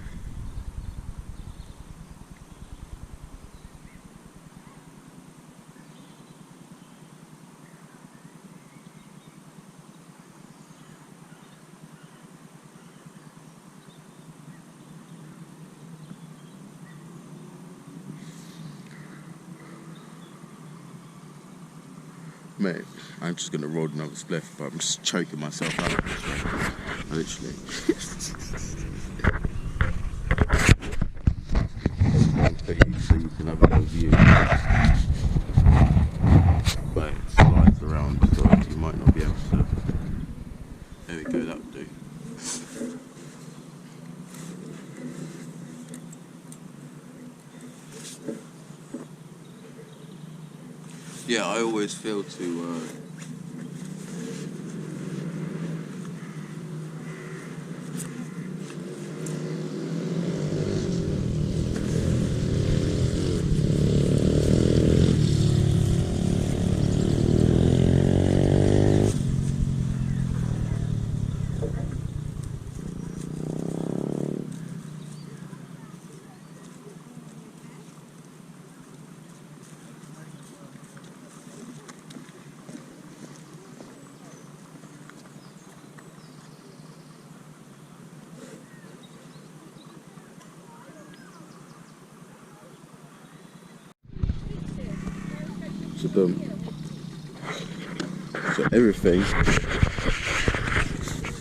Mate, I'm just gonna roll another spliff, but I'm just choking myself out. Literally. So you can have a little view. But it slides around, so you might not be able to. There we go, that would do. Yeah, I always feel to so everything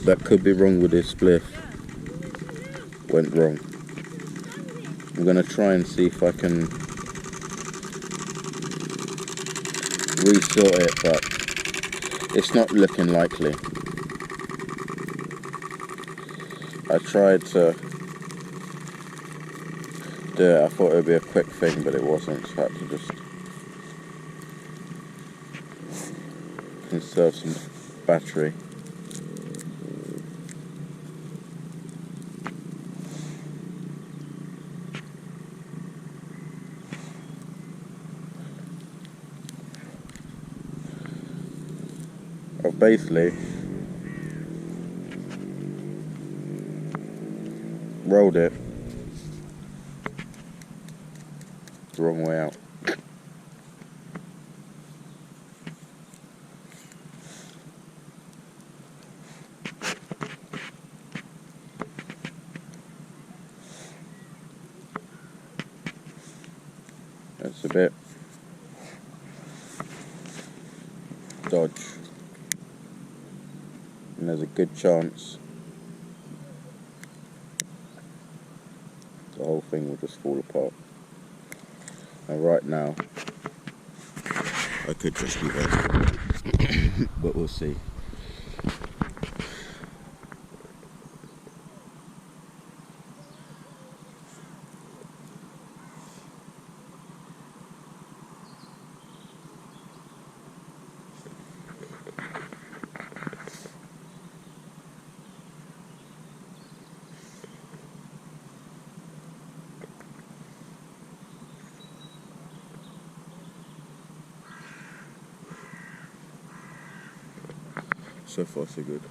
that could be wrong with this spliff went wrong. I'm gonna try and see if I can resort it, but it's not looking likely. I tried to do it, I thought it would be a quick thing, but it wasn't, so I had to just conserve some battery. I've basically rolled it the wrong way out. That's a bit dodge, and there's a good chance the whole thing will just fall apart. And right now I could just be there, but we'll see. So far, so good.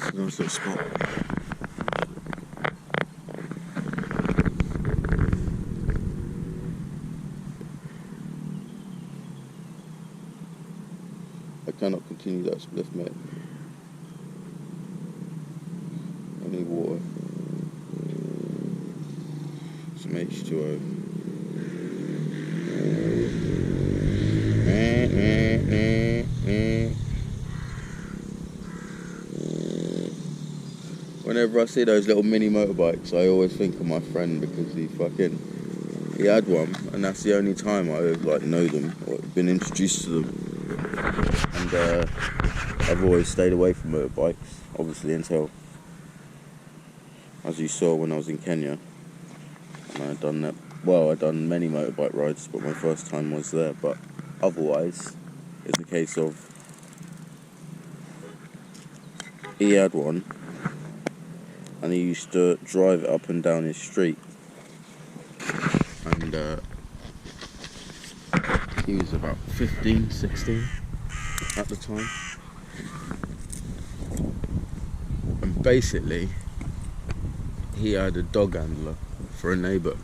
It's a nice little spot. I cannot continue that spliff, mate. I need water. Some H2O. Whenever I see those little mini motorbikes, I always think of my friend because he had one, and that's the only time I like know them or been introduced to them. And I've always stayed away from motorbikes, obviously, until, as you saw when I was in Kenya, and I'd done that. Well, I'd done many motorbike rides, but my first time was there. But otherwise, it's a case of he had one, and he used to drive it up and down his street. And he was about 15, 16 at the time. And basically, he had a dog handler for a neighbour.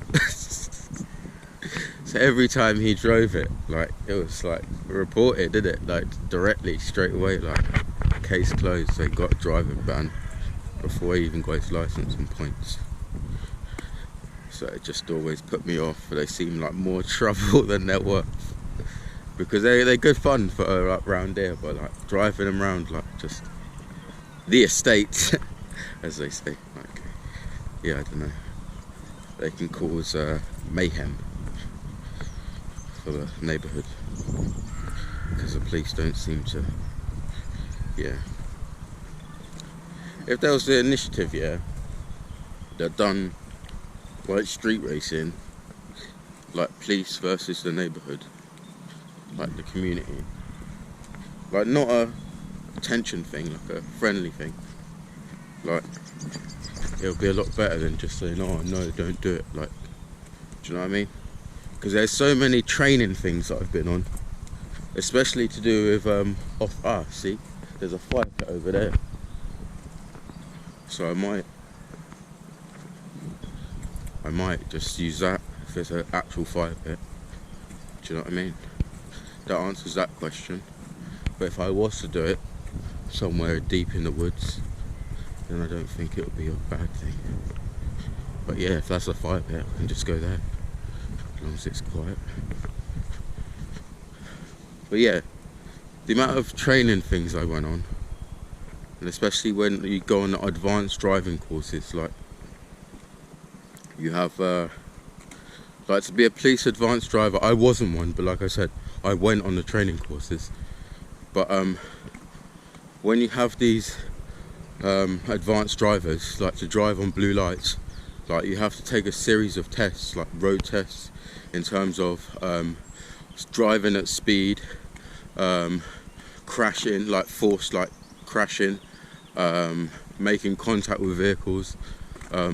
So every time he drove it, like, it was like reported, did it? Like directly, straight away, like case closed. So he got a driving ban before he even got his license and points. So it just always put me off. They seem like more trouble than they're worth, because they're good fun for around here, but like driving them around like just the estate, as they say, like, yeah, I don't know, they can cause mayhem for the neighbourhood, because the police don't seem to, yeah. If there was the initiative, yeah, they're done like street racing, like police versus the neighbourhood, like the community, like not a tension thing, like a friendly thing, like it'll be a lot better than just saying, oh no, don't do it, like, do you know what I mean? Because there's so many training things that I've been on, especially to do with see, there's a fire pit over there. So I might just use that if there's an actual fire pit. Do you know what I mean? That answers that question. But if I was to do it somewhere deep in the woods, then I don't think it would be a bad thing. But yeah, if that's a fire pit, I can just go there, as long as it's quiet. But yeah, the amount of training things I went on, and especially when you go on advanced driving courses, like you have like to be a police advanced driver. I wasn't one, but like I said, I went on the training courses. But when you have these advanced drivers, like to drive on blue lights, like you have to take a series of tests, like road tests, in terms of driving at speed, crashing, like forced like crashing, making contact with vehicles,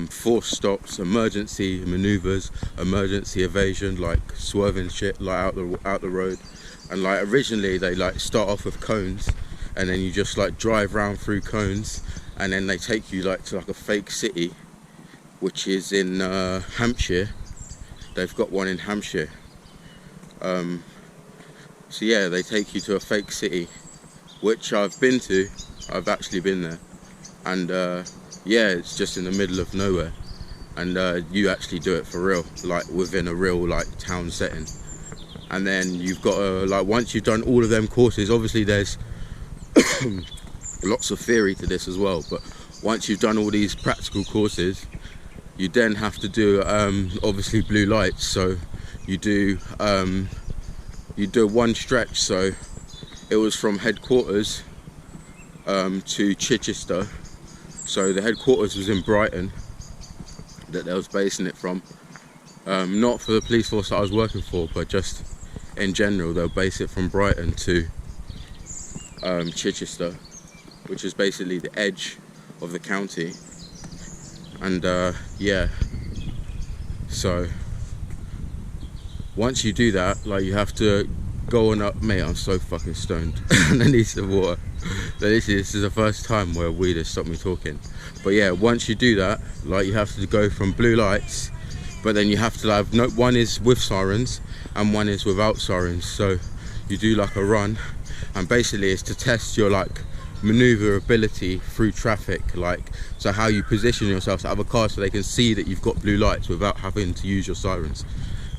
forced stops, emergency maneuvers, emergency evasion, like swerving shit like out the road. And like originally they like start off with cones, and then you just like drive round through cones, and then they take you like to like a fake city, which is in Hampshire. They've got one in Hampshire. So yeah, they take you to a fake city, which I've been to. I've actually been there, and yeah, it's just in the middle of nowhere, and you actually do it for real, like within a real like town setting. And then you've got to, like, once you've done all of them courses, obviously there's lots of theory to this as well, but once you've done all these practical courses, you then have to do obviously blue lights. So you do one stretch. So it was from headquarters to Chichester. So the headquarters was in Brighton, that they was basing it from. Not for the police force that I was working for, but just in general, they'll base it from Brighton to Chichester, which is basically the edge of the county. And yeah, so once you do that, like, you have to go on up. Mate, I'm so fucking stoned and I need some water. So this is the first time where weed has stopped me talking. But yeah, once you do that, like, you have to go from blue lights, but then you have to have one is with sirens and one is without sirens. So you do like a run, and basically it's to test your like maneuverability through traffic, like, so how you position yourself to other cars so they can see that you've got blue lights without having to use your sirens.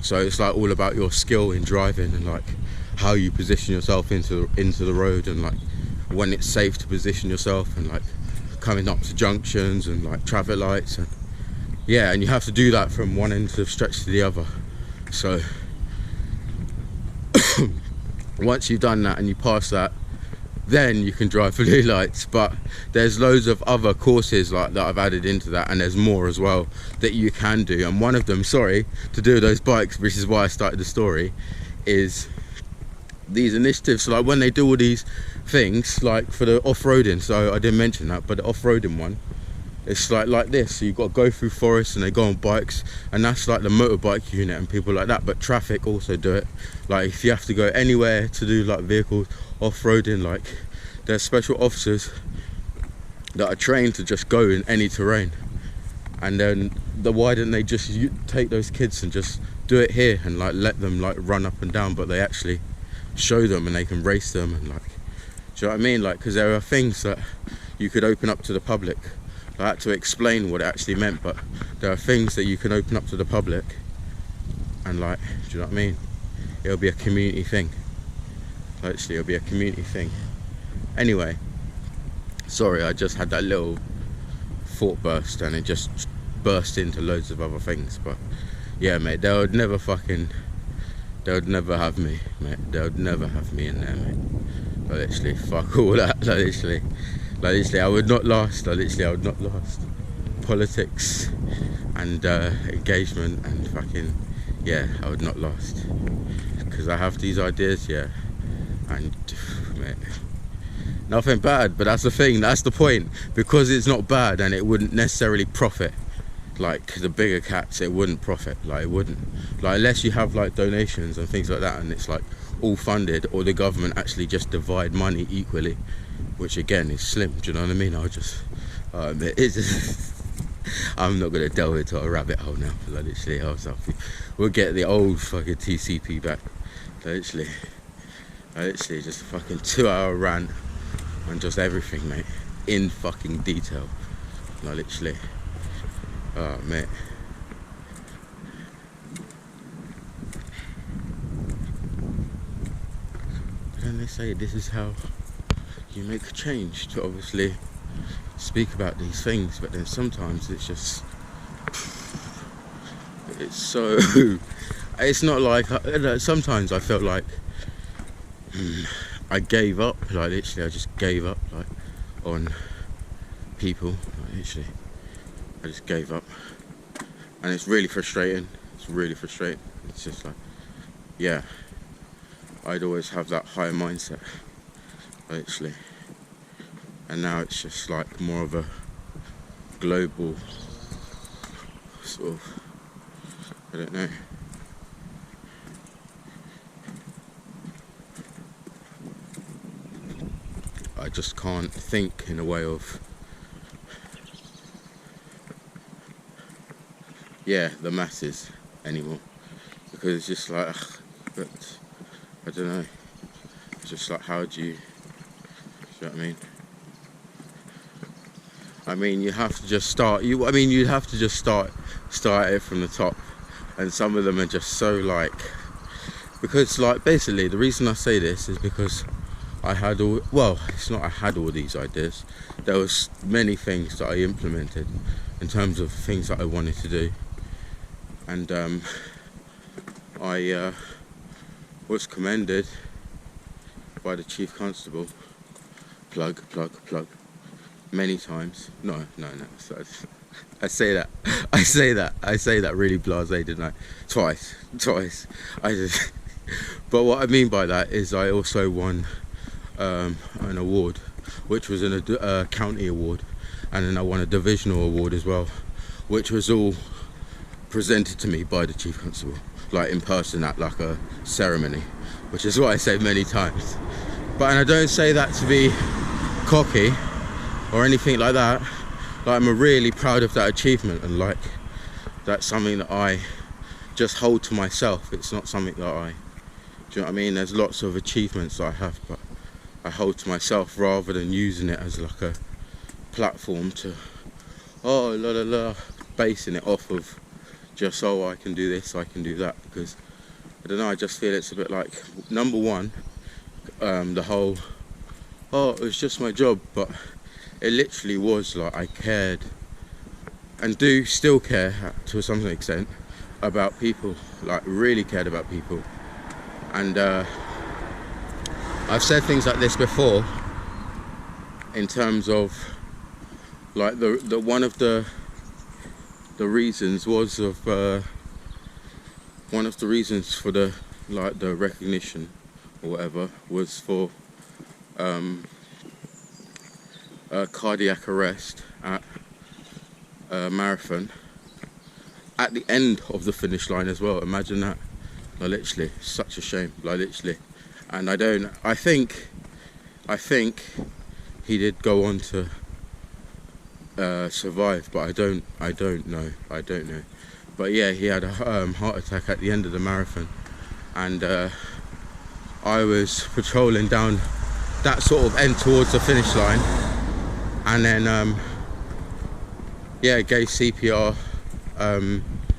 So it's like all about your skill in driving, and like how you position yourself into the road, and like when it's safe to position yourself, and like coming up to junctions and like traffic lights. And yeah, and you have to do that from one end of the stretch to the other. So once you've done that and you pass that, then you can drive blue lights. But there's loads of other courses like that I've added into that, and there's more as well that you can do. And one of them, sorry, to do with those bikes, which is why I started the story, is these initiatives. So like when they do all these things, like for the off-roading, so I didn't mention that, but the off-roading one, it's like this. So you've got to go through forests, and they go on bikes, and that's like the motorbike unit and people like that. But traffic also do it. Like if you have to go anywhere to do like vehicles off-roading, like there's special officers that are trained to just go in any terrain. And then why didn't they just take those kids and just do it here, and like let them like run up and down? But they actually show them, and they can race them, and like, do you know what I mean? Like, because there are things that you could open up to the public. I had to explain what it actually meant, but there are things that you can open up to the public, and like, do you know what I mean? It'll be a community thing. Actually, it'll be a community thing. Anyway, sorry, I just had that little thought burst, and it just burst into loads of other things. But yeah, mate, they would never have me, mate. They would never have me in there, mate. Like, literally, fuck all that. Like literally, I would not last. Like literally, I would not last. Politics and engagement and fucking, yeah, I would not last. Because I have these ideas, yeah, and mate, nothing bad, but that's the thing, that's the point. Because it's not bad, and it wouldn't necessarily profit like the bigger cats, it wouldn't profit, like it wouldn't, like unless you have like donations and things like that, and it's like all funded, or the government actually just divide money equally, which again is slim, do you know what I mean? I'll just it's just I'm not gonna delve into a rabbit hole now, like literally we'll get the old fucking TCP back. Literally just a fucking 2-hour rant on just everything, mate, in fucking detail. Like literally, oh mate. And they say this is how you make a change, to obviously speak about these things, but then sometimes it's just, it's so it's not like, sometimes I felt like I gave up, like literally I just gave up like on people. Literally, I just gave up, and it's really frustrating. It's really frustrating. It's just like, yeah, I'd always have that higher mindset, literally, and now it's just like more of a global sort of, I don't know. I just can't think in a way of, yeah, the masses anymore, because it's just like, but I don't know. It's just like, how do you know what I mean? I mean, you have to just start. You'd have to just start it from the top, and some of them are just so like, because like basically the reason I say this is because I had all, well, it's not I had all these ideas. There was many things that I implemented in terms of things that I wanted to do, and I was commended by the Chief Constable, plug, many times. No. I say that really blasé, didn't I? Twice. But what I mean by that is I also won an award, which was a county award, and then I won a divisional award as well, which was all presented to me by the Chief Constable, like in person at like a ceremony, which is what I say many times. And I don't say that to be cocky or anything like that. Like, I'm really proud of that achievement, and like that's something that I just hold to myself. It's not something that do you know what I mean? There's lots of achievements that I have, but I hold to myself rather than using it as like a platform to, basing it off of just, I can do this, I can do that, because I don't know, I just feel it's a bit like, number one, the whole, it was just my job, but it literally was like I cared and do still care to some extent about people, like really cared about people. And I've said things like this before in terms of like the one of the reasons was of one of the reasons for the recognition or whatever was for cardiac arrest at a marathon at the end of the finish line as well. Imagine that. Like, literally, such a shame. Like, literally. And I think he did go on to survive, but I don't know. But yeah, he had a heart attack at the end of the marathon, and I was patrolling down that sort of end towards the finish line, and then gave CPR,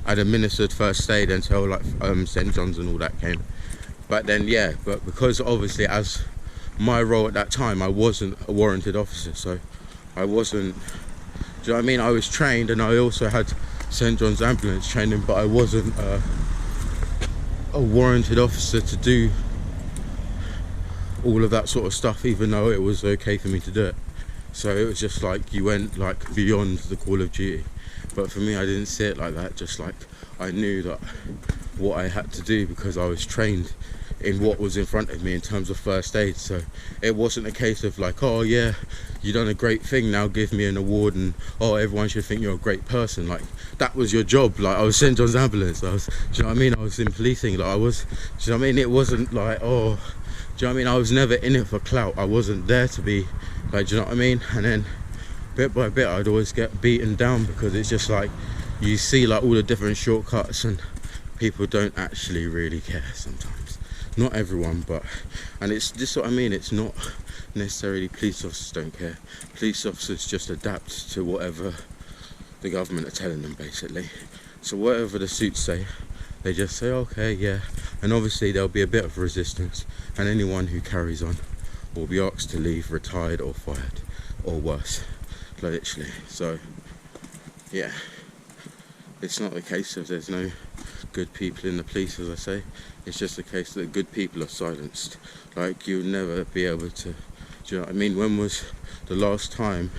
I'd administered first aid until like St. John's and all that came. But then but because obviously as my role at that time, I wasn't a warranted officer, so I wasn't, do you know what I mean? I was trained, and I also had St. John's ambulance training, but I wasn't a warranted officer to do all of that sort of stuff, even though it was okay for me to do it. So it was just like you went like beyond the call of duty. But for me, I didn't see it like that. Just like I knew that what I had to do because I was trained in what was in front of me in terms of first aid. So it wasn't a case of like, oh yeah, you done a great thing, now give me an award, and everyone should think you're a great person. Like, that was your job. Like, I was St. John's ambulance, do you know what I mean? I was in policing, like I was, do you know what I mean? It wasn't like, do you know what I mean? I was never in it for clout. I wasn't there to be like, do you know what I mean? And then bit by bit I'd always get beaten down, because it's just like you see like all the different shortcuts, and people don't actually really care sometimes. Not everyone, and it's just what I mean. It's not necessarily police officers don't care. Police officers just adapt to whatever the government are telling them, basically. So whatever the suits say, they just say, okay, yeah. And obviously there'll be a bit of resistance, and anyone who carries on will be asked to leave, retired or fired, or worse, literally. So yeah, it's not the case of there's no good people in the police, as I say. It's just a case that good people are silenced. Like, you'll never be able to, do you know what I mean? When was the last time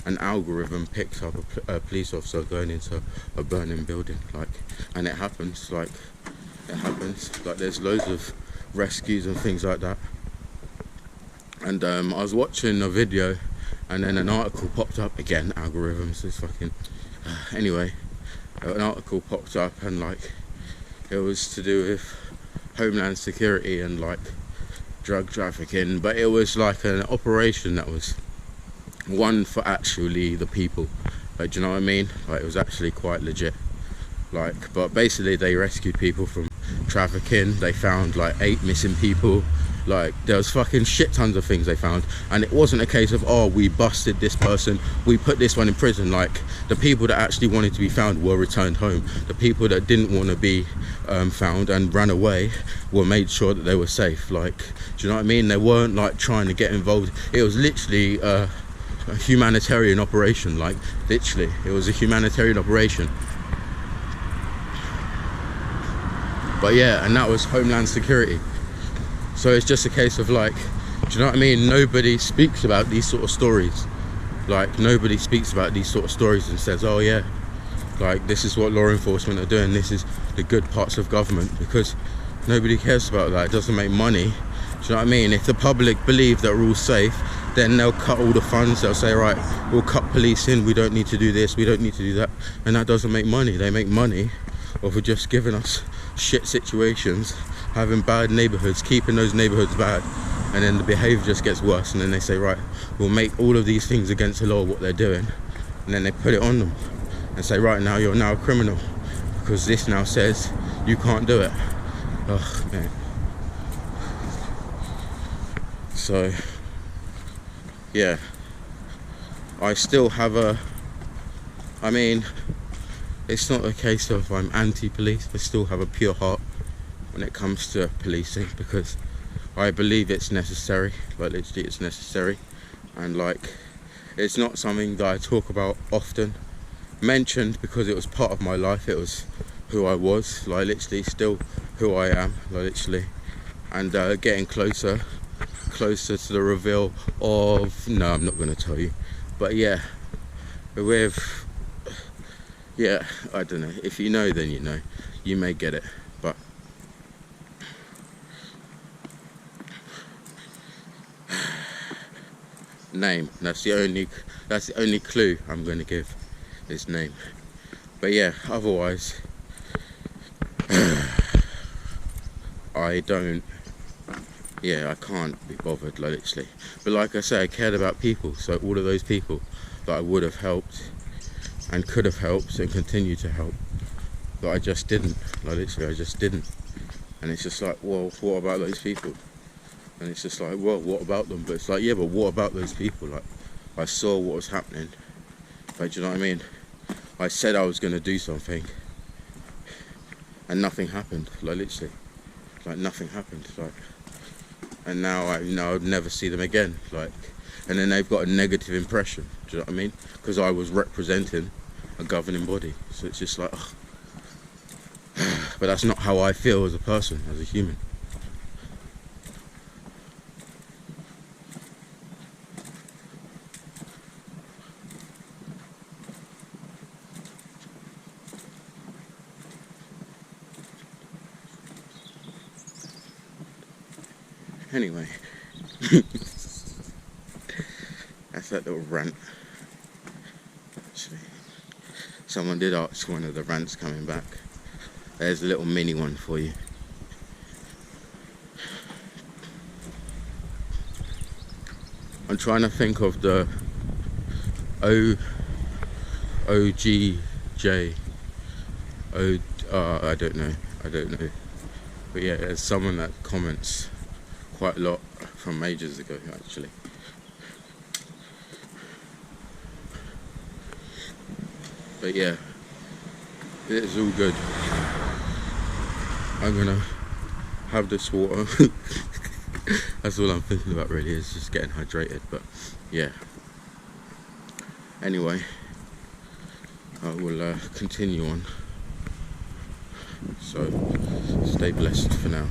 an algorithm picks up a police officer going into a burning building, like, and it happens, like, there's loads of rescues and things like that. And I was watching a video, and then an article popped up again. Algorithms is fucking anyway, an article popped up, and like, it was to do with Homeland Security and like drug trafficking, but it was like an operation that was one for actually the people, like, do you know what I mean? Like, it was actually quite legit, like, but basically they rescued people from trafficking. They found like 8 missing people, like, there was fucking shit tons of things they found, and it wasn't a case of, oh, we busted this person, we put this one in prison. Like, the people that actually wanted to be found were returned home. The people that didn't want to be found and ran away were made sure that they were safe. Like, do you know what I mean? They weren't like trying to get involved. It was literally a humanitarian operation. Like, literally, it was a humanitarian operation. But yeah, and that was Homeland Security. So it's just a case of like, do you know what I mean? Nobody speaks about these sort of stories. Like, nobody speaks about these sort of stories and says, oh yeah, like, this is what law enforcement are doing, this is the good parts of government, because nobody cares about that. It doesn't make money. Do you know what I mean? If the public believe that we're all safe, then they'll cut all the funds. They'll say, right, we'll cut police in, we don't need to do this, we don't need to do that. And that doesn't make money. They make money off of just giving us shit situations, having bad neighborhoods, keeping those neighborhoods bad, and then the behavior just gets worse. And then they say, right, we'll make all of these things against the law, what they're doing, and then they put it on them and say, right, now you're now a criminal because this now says you can't do it. Oh man. So yeah, I still have I mean, it's not a case of I'm anti-police. I still have a pure heart when it comes to policing, because I believe it's necessary. Like, literally, it's necessary, and like, it's not something that I talk about often, mentioned, because it was part of my life. It was who I was, like, literally still who I am, like, literally, and getting closer to the reveal of, no, I'm not going to tell you, but yeah, yeah, I don't know, if you know then you know, you may get it. But name, that's the only clue I'm going to give, is name. But yeah, otherwise I can't be bothered, like, literally. But like I say, I cared about people, so all of those people that I would have helped and could have helped and continue to help, but I just didn't, like, literally, I just didn't. And it's just like, well, what about those people? And it's just like, well, what about them? But it's like, yeah, but what about those people? Like, I saw what was happening, like, do you know what I mean? I said I was going to do something, and nothing happened, like, literally, like, nothing happened, like, and now I'd never see them again, like, and then they've got a negative impression, do you know what I mean? Because I was representing a governing body, so it's just like, ugh. But that's not how I feel as a person, as a human. Anyway, that's that little rant. Actually, someone did ask one of the rants coming back. There's a little mini one for you. I'm trying to think of the OGJ. I don't know. But yeah, there's someone that comments quite a lot from ages ago, actually. But yeah, it's all good. I'm gonna have this water. That's all I'm thinking about, really, is just getting hydrated. But yeah, anyway, I will continue on. So stay blessed for now.